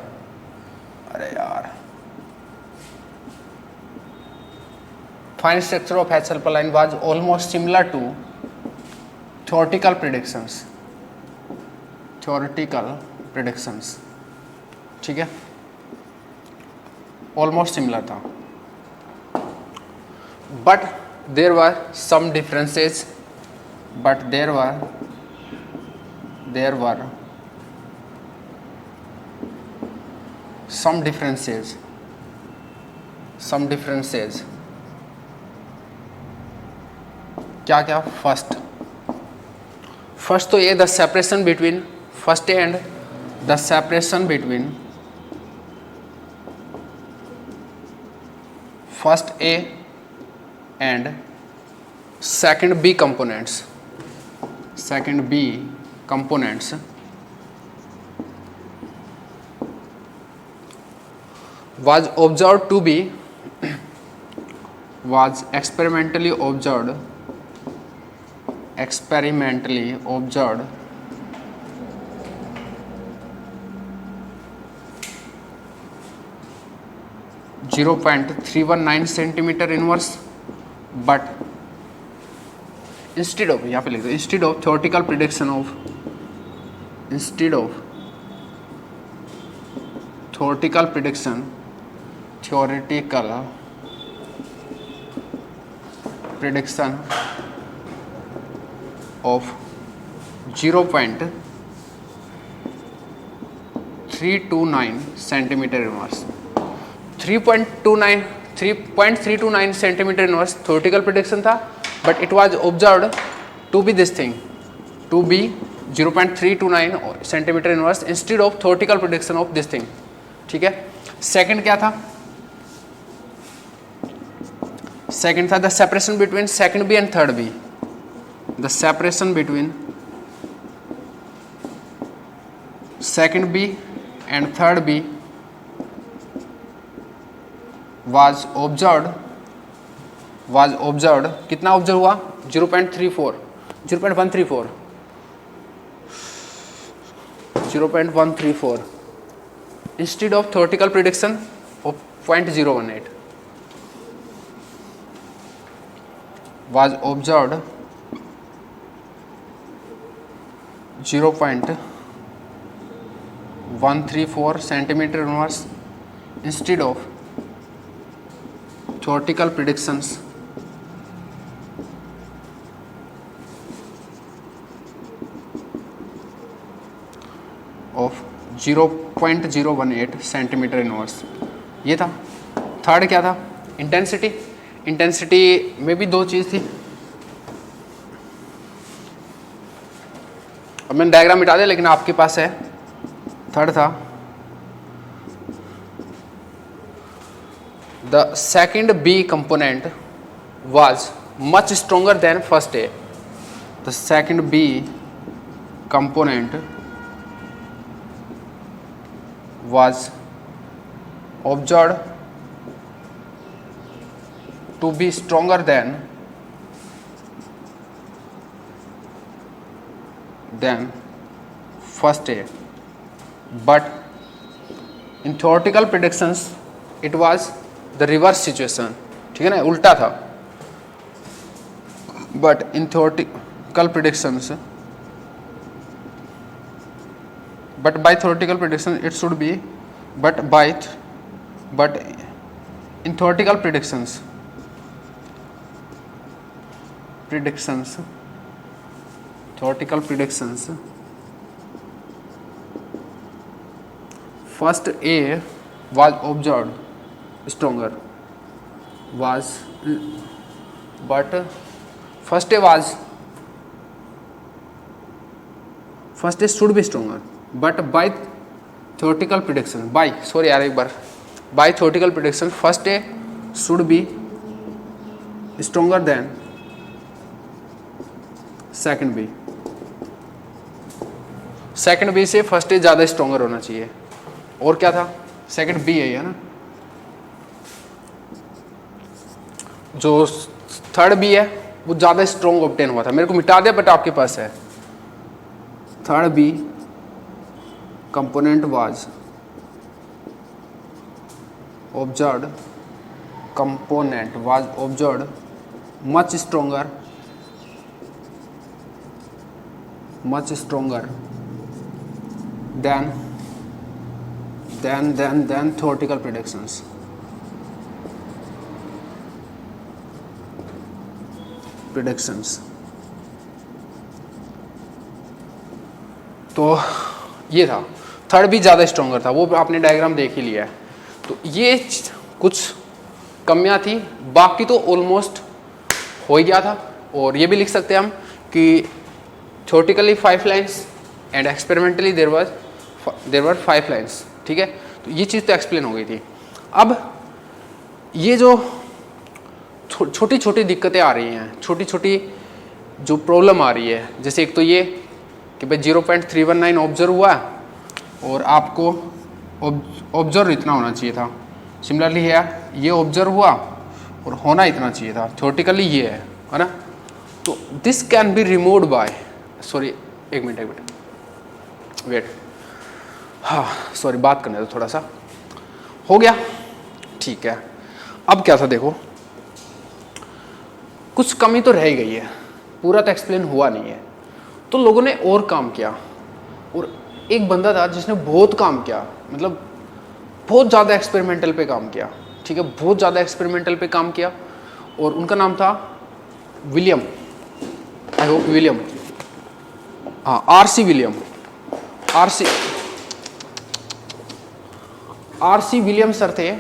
अरे यार fine structure of H alpha line was almost similar to theoretical predictions, ठीक है। Almost similar था, but there were some differences, but there were some differences. क्या क्या? फर्स्ट तो ये the separation between first and the separation between first A and second B components was observed to be was experimentally observed 0.319 centimeter inverse, but instead of यहाँ पे लिख दो, instead of theoretical prediction of of 0.329 centimeter inverse. 3.329 centimeter inverse theoretical prediction था, but it was observed to be this thing, to be 0.329 centimeter inverse instead of theoretical prediction of this thing. ठीक है. Second क्या था? Second था the separation between second B and third B. The separation between second B and third B was observed कितना observe हुआ? 0.134 instead of theoretical prediction of 0.018 was observed 0.134 centimeter inverse instead of theoretical predictions of 0.018 centimeter inverse. ये था. Third क्या था? Intensity में भी दो चीज़ थी. अब मैंने डायग्राम मिटा दिया, लेकिन आपके पास है. थर्ड था the second B component was much stronger than first A. The second B component was observed to be stronger than first A, but in theoretical predictions it was the reverse situation. ठीक है ना, उल्टा था. but in theoretical predictions by theoretical prediction it should be but in theoretical predictions first A was observed stronger but first A should be stronger, but by theoretical prediction by theoretical prediction first A should be stronger than second B. Second B से first A ज़्यादा stronger होना चाहिए. और क्या था? Second B है ना. जो थर्ड बी है वो ज़्यादा स्ट्रोंग ऑब्टेन हुआ था. मेरे को मिटा दिया, बट आपके पास है. Third B component was observed much stronger than theoretical predictions. Predictions. तो ये था, थर्ड भी ज़्यादा स्ट्रॉन्गर था, वो आपने डायग्राम देख ही लिया है। तो ये कुछ कमियां थी, बाकी तो ऑलमोस्ट हो ही गया था। और ये भी लिख सकते हैं हम कि theoretically 5 lines and experimentally there were 5 lines. ठीक है, तो ये चीज़ तो एक्सप्लेन हो गई थी। अब ये जो छोटी छोटी दिक्कतें आ रही हैं, छोटी छोटी जो प्रॉब्लम आ रही है, जैसे एक तो ये कि भाई 0.319 ऑब्जर्व हुआ है और आपको ऑब्जर्व इतना होना चाहिए था। सिमिलरली है, ये ऑब्जर्व हुआ और होना इतना चाहिए था, थ्योरेटिकली ये है ना। तो this can be removed by, sorry एक मिनट वेट, हाँ सॉरी बात करने दो थोड़ा सा, हो गया ठीक है। अब क्या था देखो, कुछ कमी तो रह ही गई है, पूरा तो एक्सप्लेन हुआ नहीं है। तो लोगों ने और काम किया, और एक बंदा था जिसने बहुत काम किया, मतलब बहुत ज़्यादा एक्सपेरिमेंटल पे काम किया। ठीक है, बहुत ज़्यादा एक्सपेरिमेंटल पे काम किया, और उनका नाम था विलियम, आई होप विलियम, हाँ RC William, RC William sir थे।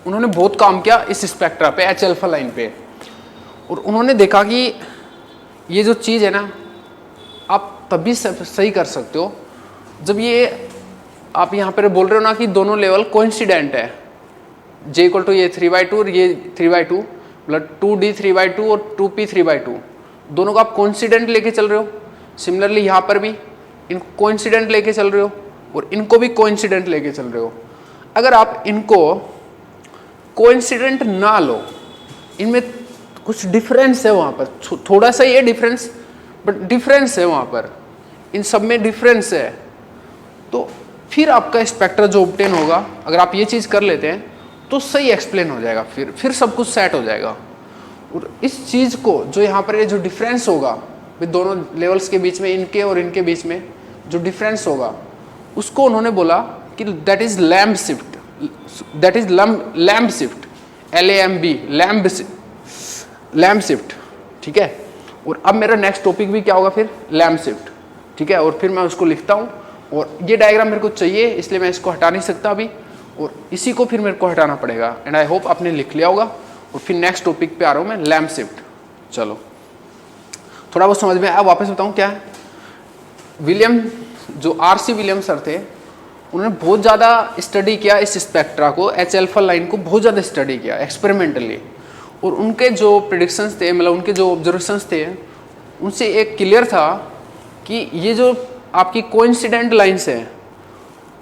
उन्होंने बहुत काम किया इस स्पेक्ट्रा पे, एच अल्फा लाइन पे, और उन्होंने देखा कि ये जो चीज़ है ना, आप तभी सही कर सकते हो जब ये आप यहाँ पर बोल रहे हो ना कि दोनों लेवल कोइंसिडेंट है, J इक्वल टू ये 3/2 और ये 3/2, मतलब 2D 3/2 और 2P 3/2, दोनों को आप कोइंसिडेंट लेके चल रहे हो। सिमिलरली यहाँ पर भी इनको कोइंसिडेंट लेके चल रहे हो और इनको भी कोइंसिडेंट लेके चल रहे हो। अगर आप इनको कोइंसिडेंट ना लो, इनमें कुछ डिफरेंस है वहाँ पर, थोड़ा सा ये डिफरेंस, बट डिफरेंस है वहाँ पर, इन सब में डिफरेंस है, तो फिर आपका स्पेक्ट्रा जो ऑब्टेन होगा, अगर आप ये चीज़ कर लेते हैं तो सही एक्सप्लेन हो जाएगा, फिर सब कुछ सेट हो जाएगा। और इस चीज़ को जो यहाँ पर ये जो डिफरेंस होगा दोनों लेवल्स के बीच में, इनके और इनके बीच में जो डिफरेंस होगा, उसको उन्होंने बोला कि that is lamb shift, that is lamb shift, LAMB, lamb shift. ठीक है, और अब मेरा नेक्स्ट टॉपिक भी क्या होगा फिर, लैम्ब शिफ्ट। ठीक है, और फिर मैं उसको लिखता हूँ, और ये डायग्राम मेरे को चाहिए, इसलिए मैं इसको हटा नहीं सकता अभी, और इसी को फिर मेरे को हटाना पड़ेगा। एंड आई होप आपने लिख लिया होगा। और फिर नेक्स्ट टॉपिक पे आ रहा हूँ मैं, लैम्ब शिफ्ट। चलो थोड़ा बहुत समझ में आया, वापस बताऊँ क्या है। विलियम, जो आरसी विलियम सर थे, उन्होंने बहुत ज़्यादा स्टडी किया इस स्पेक्ट्रा को, एच अल्फा लाइन को बहुत ज़्यादा स्टडी किया एक्सपेरिमेंटली, और उनके जो प्रेडिक्शंस थे, मतलब उनके जो ऑब्जर्वेशंस थे, उनसे एक क्लियर था कि ये जो आपकी कोइंसिडेंट लाइन्स हैं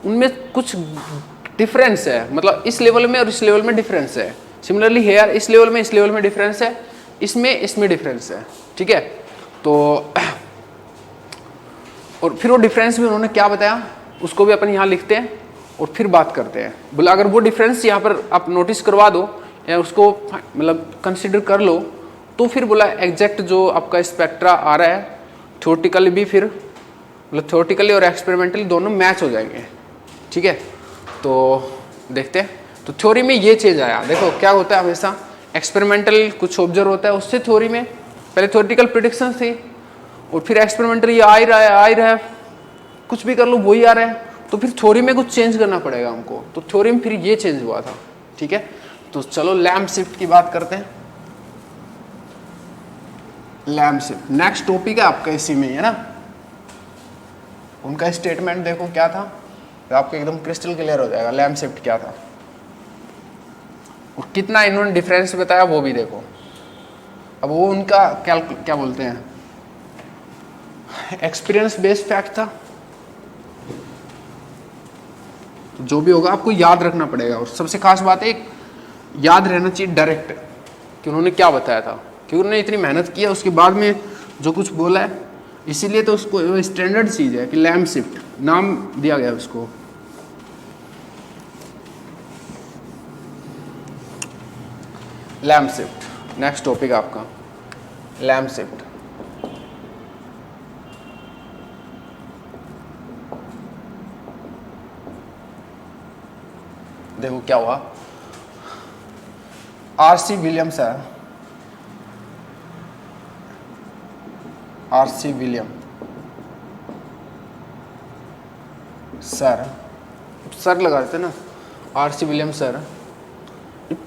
उनमें कुछ डिफरेंस है, मतलब इस लेवल में और इस लेवल में डिफरेंस है। सिमिलरली हेयर, इस लेवल में डिफरेंस है, इसमें डिफरेंस है। ठीक है, तो और फिर वो डिफरेंस भी उन्होंने क्या बताया, उसको भी अपन यहाँ लिखते हैं और फिर बात करते हैं। बोला अगर वो डिफरेंस यहाँ पर आप नोटिस करवा दो या उसको मतलब कंसिडर कर लो, तो फिर बोला एग्जैक्ट जो आपका स्पेक्ट्रा आ रहा है, थ्योरेटिकली भी फिर मतलब थ्योरेटिकली और एक्सपेरिमेंटली दोनों मैच हो जाएंगे। ठीक है, तो देखते हैं। तो थ्योरी में ये चीज़ आया, देखो क्या होता है हमेशा, एक्सपेरिमेंटल कुछ ऑब्जर्व होता है, उससे थ्योरी में पहले थ्योरेटिकल प्रेडिक्शन थी और फिर एक्सपेरिमेंटल ये आ ही रहा है, कुछ भी कर लो वही आ रहा है, तो फिर थ्योरी में कुछ चेंज करना पड़ेगा हमको। तो थ्योरी में फिर ये चेंज हुआ था। ठीक है, तो चलो लैम्ब शिफ्ट की बात करते हैं। लैम्ब शिफ्ट नेक्स्ट टॉपिक है आपका, इसी में है ना। उनका स्टेटमेंट देखो क्या था, तो आपको एकदम क्रिस्टल क्लियर हो जाएगा लैम्ब शिफ्ट क्या था और कितना इन्होंने डिफरेंस बताया वो भी देखो। अब वो उनका क्या बोलते हैं, एक्सपीरियंस बेस्ड फैक्ट था, तो जो भी होगा आपको याद रखना पड़ेगा। और सबसे खास बात है, याद रहना चाहिए डायरेक्ट कि उन्होंने क्या बताया था, क्योंकि उन्होंने इतनी मेहनत की है, उसके बाद में जो कुछ बोला है, इसीलिए तो उसको स्टैंडर्ड चीज़ है कि लैम्ब शिफ्ट नाम दिया गया उसको। लैम्ब शिफ्ट नेक्स्ट टॉपिक आपका, लैम्ब शिफ्ट। देखो क्या हुआ, आरसी विलियम्स है, आरसी विलियम सर, सर लगा देते ना, आरसी विलियम सर,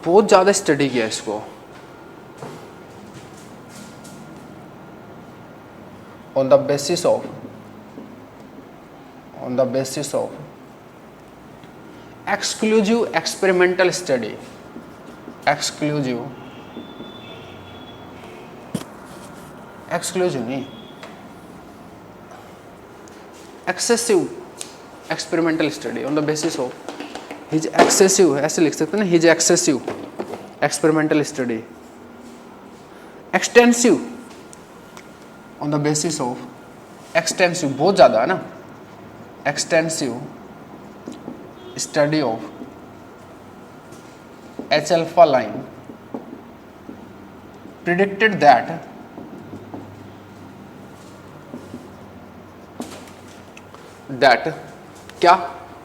बहुत ज़्यादा स्टडी किया इसको। on the basis of exclusive experimental study, exclusive नहीं, excessive experimental study on the basis of his excessive, ऐसे लिख सकते हैं ना, his excessive experimental study, extensive on the basis of extensive, बहुत ज़्यादा है ना, extensive study of H alpha line predicted that क्या,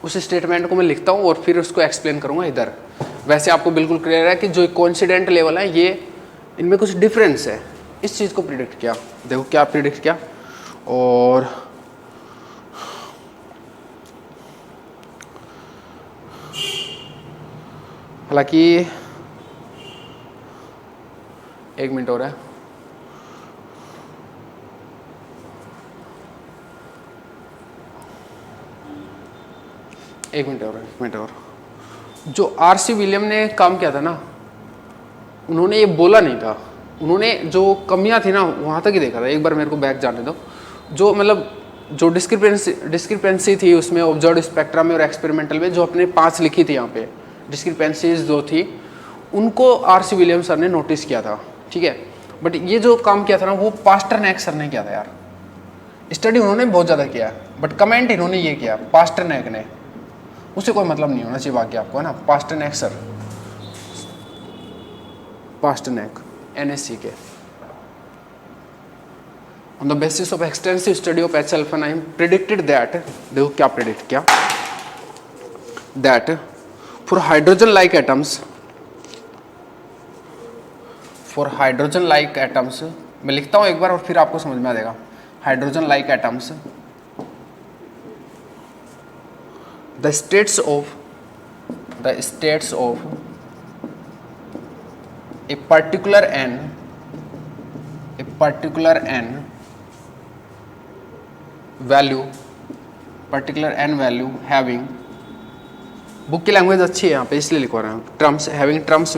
उस स्टेटमेंट को मैं लिखता हूँ और फिर उसको एक्सप्लेन करूँगा इधर। वैसे आपको बिल्कुल क्लियर है कि जो कोइंसिडेंट लेवल है ये, इनमें कुछ डिफरेंस है, इस चीज़ को प्रिडिक्ट किया। देखो क्या प्रिडिक्ट किया, और हालांकि एक मिनट हो रहा है, एक मिनट और। जो आरसी विलियम ने काम किया था ना, उन्होंने ये बोला नहीं था, उन्होंने जो कमियां थी ना वहाँ तक ही देखा था। एक बार मेरे को बैक जाने दो। जो मतलब जो डिस्क्रिपेंसी थी उसमें ऑब्जर्व स्पेक्ट्रा में और एक्सपेरिमेंटल में, जो अपने 5 लिखी थी यहाँ पे डिस्क्रिपेंसीज जो थी, उनको आरसी विलियम सर ने नोटिस किया था, ठीक है। बट ये जो काम किया था ना वो पास्टरनैक सर ने किया था यार। स्टडी उन्होंने बहुत ज़्यादा किया, बट कमेंट इन्होंने ये किया पास्टरनैक ने, उससे कोई मतलब नहीं होना चाहिए बाकी आपको, है ना। पास्टरनैक सर, पास्टरनैक NSC के, on the basis of extensive study of H alpha 9 predicted that, देखो क्या प्रिडिक्ट किया, that for hydrogen like atoms, मैं लिखता हूँ एक बार और फिर आपको समझ में आ जाएगा। Hydrogen like atoms, the states of a particular n value having, book की लैंग्वेज अच्छी है यहाँ पे इसलिए लिखवा रहा हूँ, terms having terms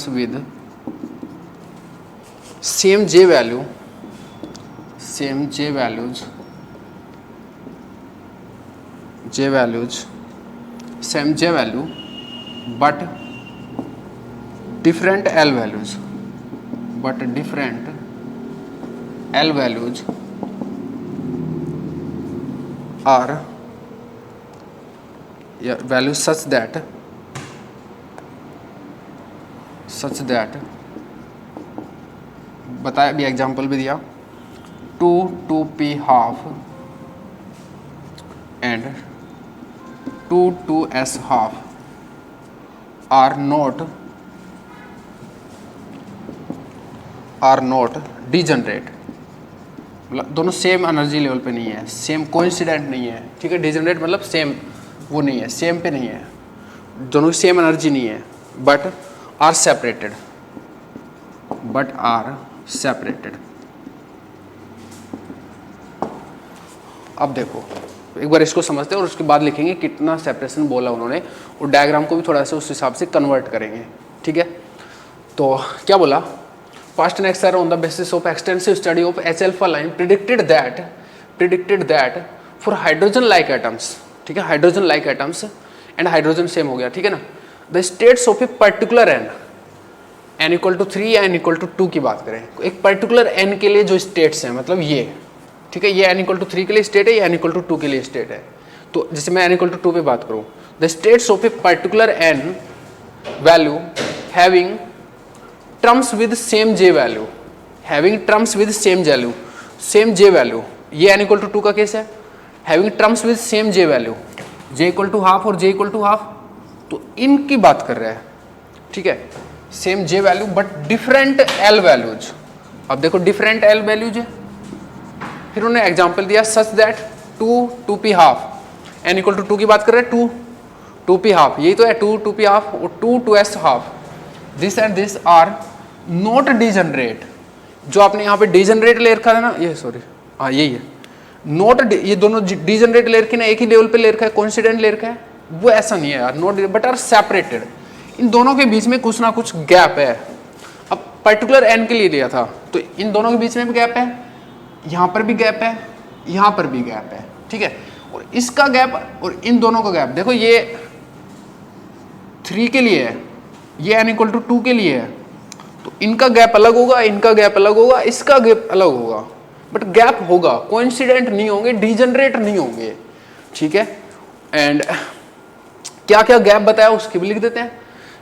with same j value but different L values are values such that बताया भी, एग्जाम्पल भी दिया, 2p half and 2s half are not degenerate, मतलब दोनों सेम एनर्जी लेवल पे नहीं है, सेम कोइंसिडेंट नहीं है, ठीक है। डिजनरेट मतलब सेम, वो नहीं है, सेम पे नहीं है, दोनों की सेम एनर्जी नहीं है, बट आर सेपरेटेड। अब देखो एक बार इसको समझते हैं और उसके बाद लिखेंगे कितना सेपरेशन बोला उन्होंने, और डायग्राम को भी थोड़ा सा उस हिसाब से कन्वर्ट करेंगे, ठीक है। तो क्या बोला, Pasternack sir on the basis of extensive study of H alpha line predicted that for hydrogen like atoms, ठीक है, hydrogen like atoms and hydrogen same हो गया, ठीक है ना। The states of a particular n equal to 3 या n equal to 2 की बात करें, एक पर्टिकुलर n के लिए जो स्टेट्स हैं, मतलब ये, ठीक है, ये n इक्वल टू 3 के लिए स्टेट है, ये n इक्वल टू 2 के लिए स्टेट है। तो जैसे मैं n इक्वल टू 2 पे बात करूँ, the states of a particular n value having terms with same j value, same j value, ये n इक्वल टू 2 का केस है, having terms with same j value, j equal to half और j equal to half, तो इनकी बात कर रहे हैं, ठीक है। Same j value but different L values, अब देखो डिफरेंट एल वैल्यूज है, फिर उन्होंने एग्जांपल दिया such that 2p half n equal to 2 की बात कर रहे हैं, 2p हाफ, यही तो है 2p हाफ और 2s half, this and this are not degenerate. जो आपने यहाँ पे डिजनरेट ले रखा है ना, ये सॉरी हाँ यही है नॉट, ये दोनों डिजनरेट ले रखे ना, एक ही लेवल पे ले रखा है, कोइंसिडेंट ले रखा है, वो ऐसा नहीं है यार, नॉट बट आर सेपरेटेड। इन दोनों के बीच में कुछ ना कुछ गैप है। अब पर्टिकुलर एन के लिए लिया था तो इन दोनों के बीच में भी गैप है, यहाँ पर भी गैप है, यहाँ पर भी गैप है, ठीक है। और इसका गैप और इन दोनों का गैप देखो, ये 3 के लिए है, ये n इक्वल टू 2 के लिए है, तो इनका गैप अलग होगा, इनका गैप अलग होगा, इसका गैप अलग होगा, बट गैप होगा, कोइंसिडेंट नहीं होंगे, डिजनरेट नहीं होंगे, ठीक है। एंड क्या क्या गैप बताया उसकी भी लिख देते हैं।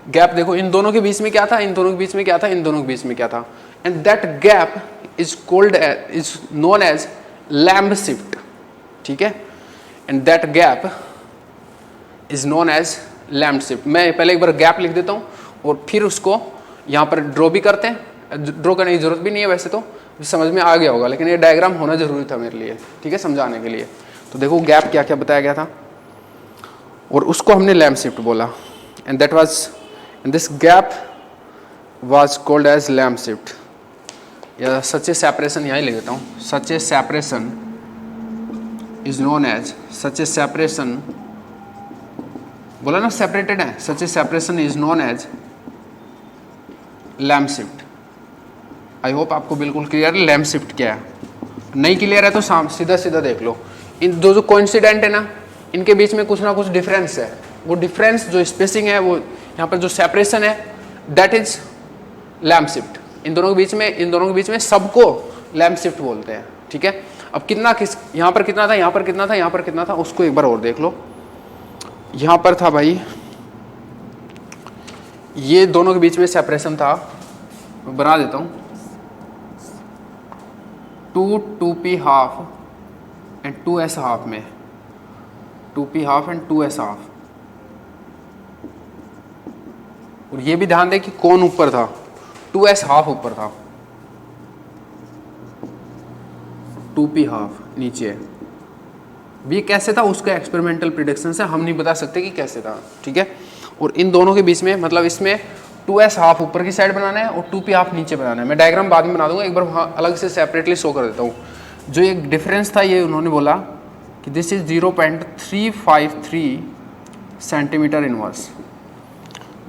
गैप देखो इन दोनों के बीच में क्या था, इन दोनों के बीच में क्या था, इन दोनों के बीच में क्या था, and that gap is called is known as Lamb shift, ठीक है। And that gap is known as Lamb shift. मैं पहले एक बार गैप लिख देता हूँ और फिर उसको यहाँ पर ड्रॉ भी करते हैं, ड्रॉ करने की जरूरत भी नहीं है वैसे तो, समझ में आ गया होगा, लेकिन ये डायग्राम होना जरूरी था मेरे लिए, ठीक है, समझाने के लिए। तो देखो गैप क्या क्या बताया गया था और उसको हमने लैम्ब शिफ्ट बोला, and that was and this gap was called as Lamb shift, या सच ए सेपरेशन, यहाँ ही लिख देता हूँ, such a separation is known as, such a separation बोला ना, सेपरेटेड है, such a separation is known as Lamb shift. I hope आपको बिल्कुल क्लियर है लैम्ब शिफ्ट क्या है। नहीं क्लियर है तो सीधा सीधा देख लो, इन दो जो कोइंसिडेंट है ना, इनके बीच में कुछ ना कुछ डिफरेंस है, वो डिफरेंस जो स्पेसिंग है, वो यहाँ पर जो सेपरेशन है, दैट इज लैम्ब शिफ्ट। इन दोनों के बीच में सबको लैम्ब शिफ्ट बोलते हैं, ठीक है। अब कितना किस, यहाँ पर कितना था, यहाँ पर कितना था, यहाँ पर कितना था, उसको एक बार और देख लो। यहाँ पर था भाई, ये दोनों के बीच में सेपरेशन था, मैं बना देता हूँ, 2p half and 2s half में, 2p half and 2s half. और ये भी ध्यान दें कि कौन ऊपर था, 2s हाफ ऊपर था, 2p हाफ नीचे है। ये कैसे था उसका एक्सपेरिमेंटल प्रिडिक्शन से हम नहीं बता सकते कि कैसे था, ठीक है। और इन दोनों के बीच में मतलब इसमें 2s हाफ ऊपर की साइड बनाना है और 2p हाफ नीचे बनाना है। मैं डायग्राम बाद में बना दूंगा, एक बार वहाँ अलग से सेपरेटली शो कर देता हूँ। जो एक डिफरेंस था ये उन्होंने बोला कि this is 0.353 centimetre inverse,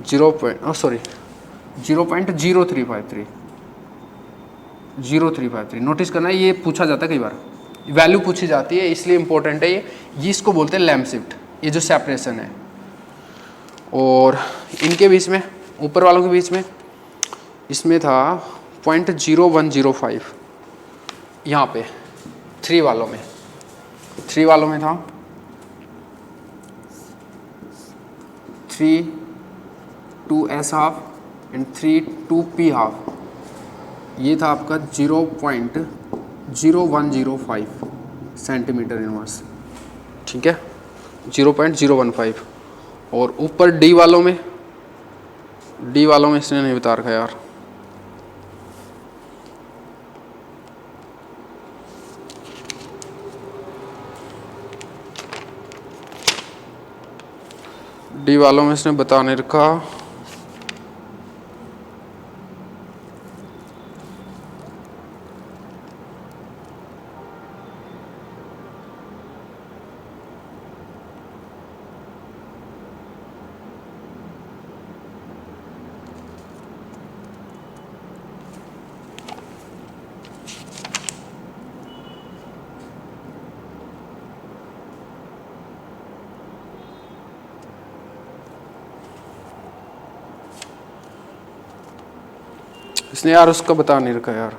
0.0353 notice करना है, ये पूछा जाता है कई बार, वैल्यू पूछी जाती है, इसलिए इंपॉर्टेंट है ये इसको बोलते हैं लैम्ब शिफ्ट, ये जो सेपरेशन है। और इनके बीच में, ऊपर वालों के बीच में, इसमें था 0.0105, यहाँ पे 3 वालों में था 3 2s half and 3 2p half, ये था आपका 0.0105 सेंटीमीटर इनवर्स, ठीक है, 0.015। और ऊपर डी वालों में इसने नहीं बता रखा यार, डी वालों में इसने बता नहीं रखा, इसने यार उसका बता नहीं रखा यार।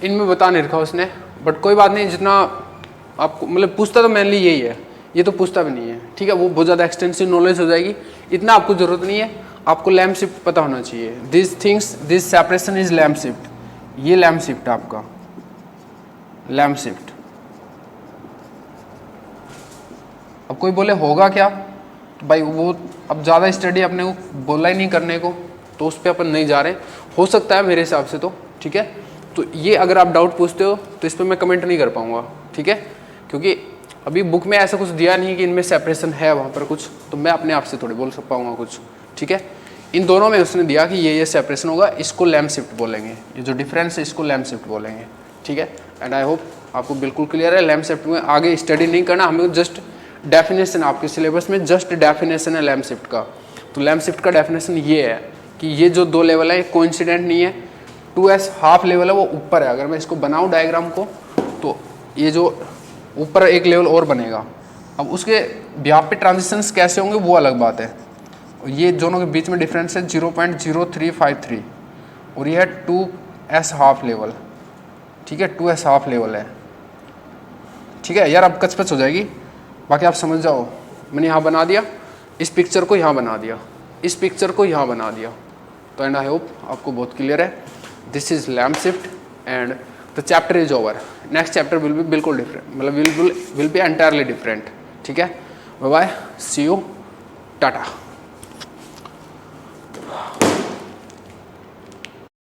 इनमें बता नहीं रखा उसने, बट कोई बात नहीं, जितना आपको मतलब पूछता तो मेनली यही है, ये तो पूछता भी नहीं है, ठीक है। वो बहुत ज़्यादा एक्सटेंसिव नॉलेज हो जाएगी, इतना आपको ज़रूरत नहीं है। आपको लैम्प शिफ्ट पता होना चाहिए। This things, this separation is Lamb shift, ये लैम्प शिफ्ट आपका लैम्प शिफ्ट। अब कोई बोले होगा क्या, तो भाई वो अब ज़्यादा स्टडी अपने को बोला ही नहीं करने को, तो उस पर अपन नहीं जा रहे। हो सकता है मेरे हिसाब से तो, ठीक है। तो ये अगर आप डाउट पूछते हो तो इस पर मैं कमेंट नहीं कर पाऊँगा, ठीक है, क्योंकि अभी बुक में ऐसा कुछ दिया नहीं कि इनमें सेपरेशन है वहाँ पर कुछ, तो मैं अपने आप से थोड़ी बोल पाऊँगा कुछ, ठीक है। इन दोनों में उसने दिया कि ये सेपरेशन होगा, इसको लैम्प शिफ्ट बोलेंगे, ये जो डिफरेंस है इसको लैम्प शिफ्ट बोलेंगे, ठीक है। एंड आई होप आपको बिल्कुल क्लियर है। लैम्प शिफ्ट में आगे स्टडी नहीं करना, हमें जस्ट डेफिनेशन, आपके सिलेबस में जस्ट डेफिनेशन है लैम्प शिफ्ट का। तो लैम्प शिफ्ट का डेफिनेशन ये है कि ये जो दो लेवल है कोइंसिडेंट नहीं है, 2s हाफ लेवल है वो ऊपर है। अगर मैं इसको बनाऊँ डायग्राम को, तो ये जो ऊपर एक लेवल और बनेगा। अब उसके यहाँ पे ट्रांजिशंस कैसे होंगे वो अलग बात है। ये दोनों के बीच में डिफरेंस है 0.0353 और ये है 2s हाफ लेवल, ठीक है, 2s हाफ लेवल है, ठीक है। यार अब कचपच हो जाएगी, बाकी आप समझ जाओ। मैंने यहाँ बना दिया, इस पिक्चर को यहाँ बना दिया, इस पिक्चर को यहाँ बना दिया, तो एंड आई होप आपको बहुत क्लियर है। This is Lamb shift and the chapter is over. Next chapter will be बिल्कुल डिफरेंट, मतलब विल बी एंटायरली डिफरेंट, ठीक है। Bye bye, see you, Tata.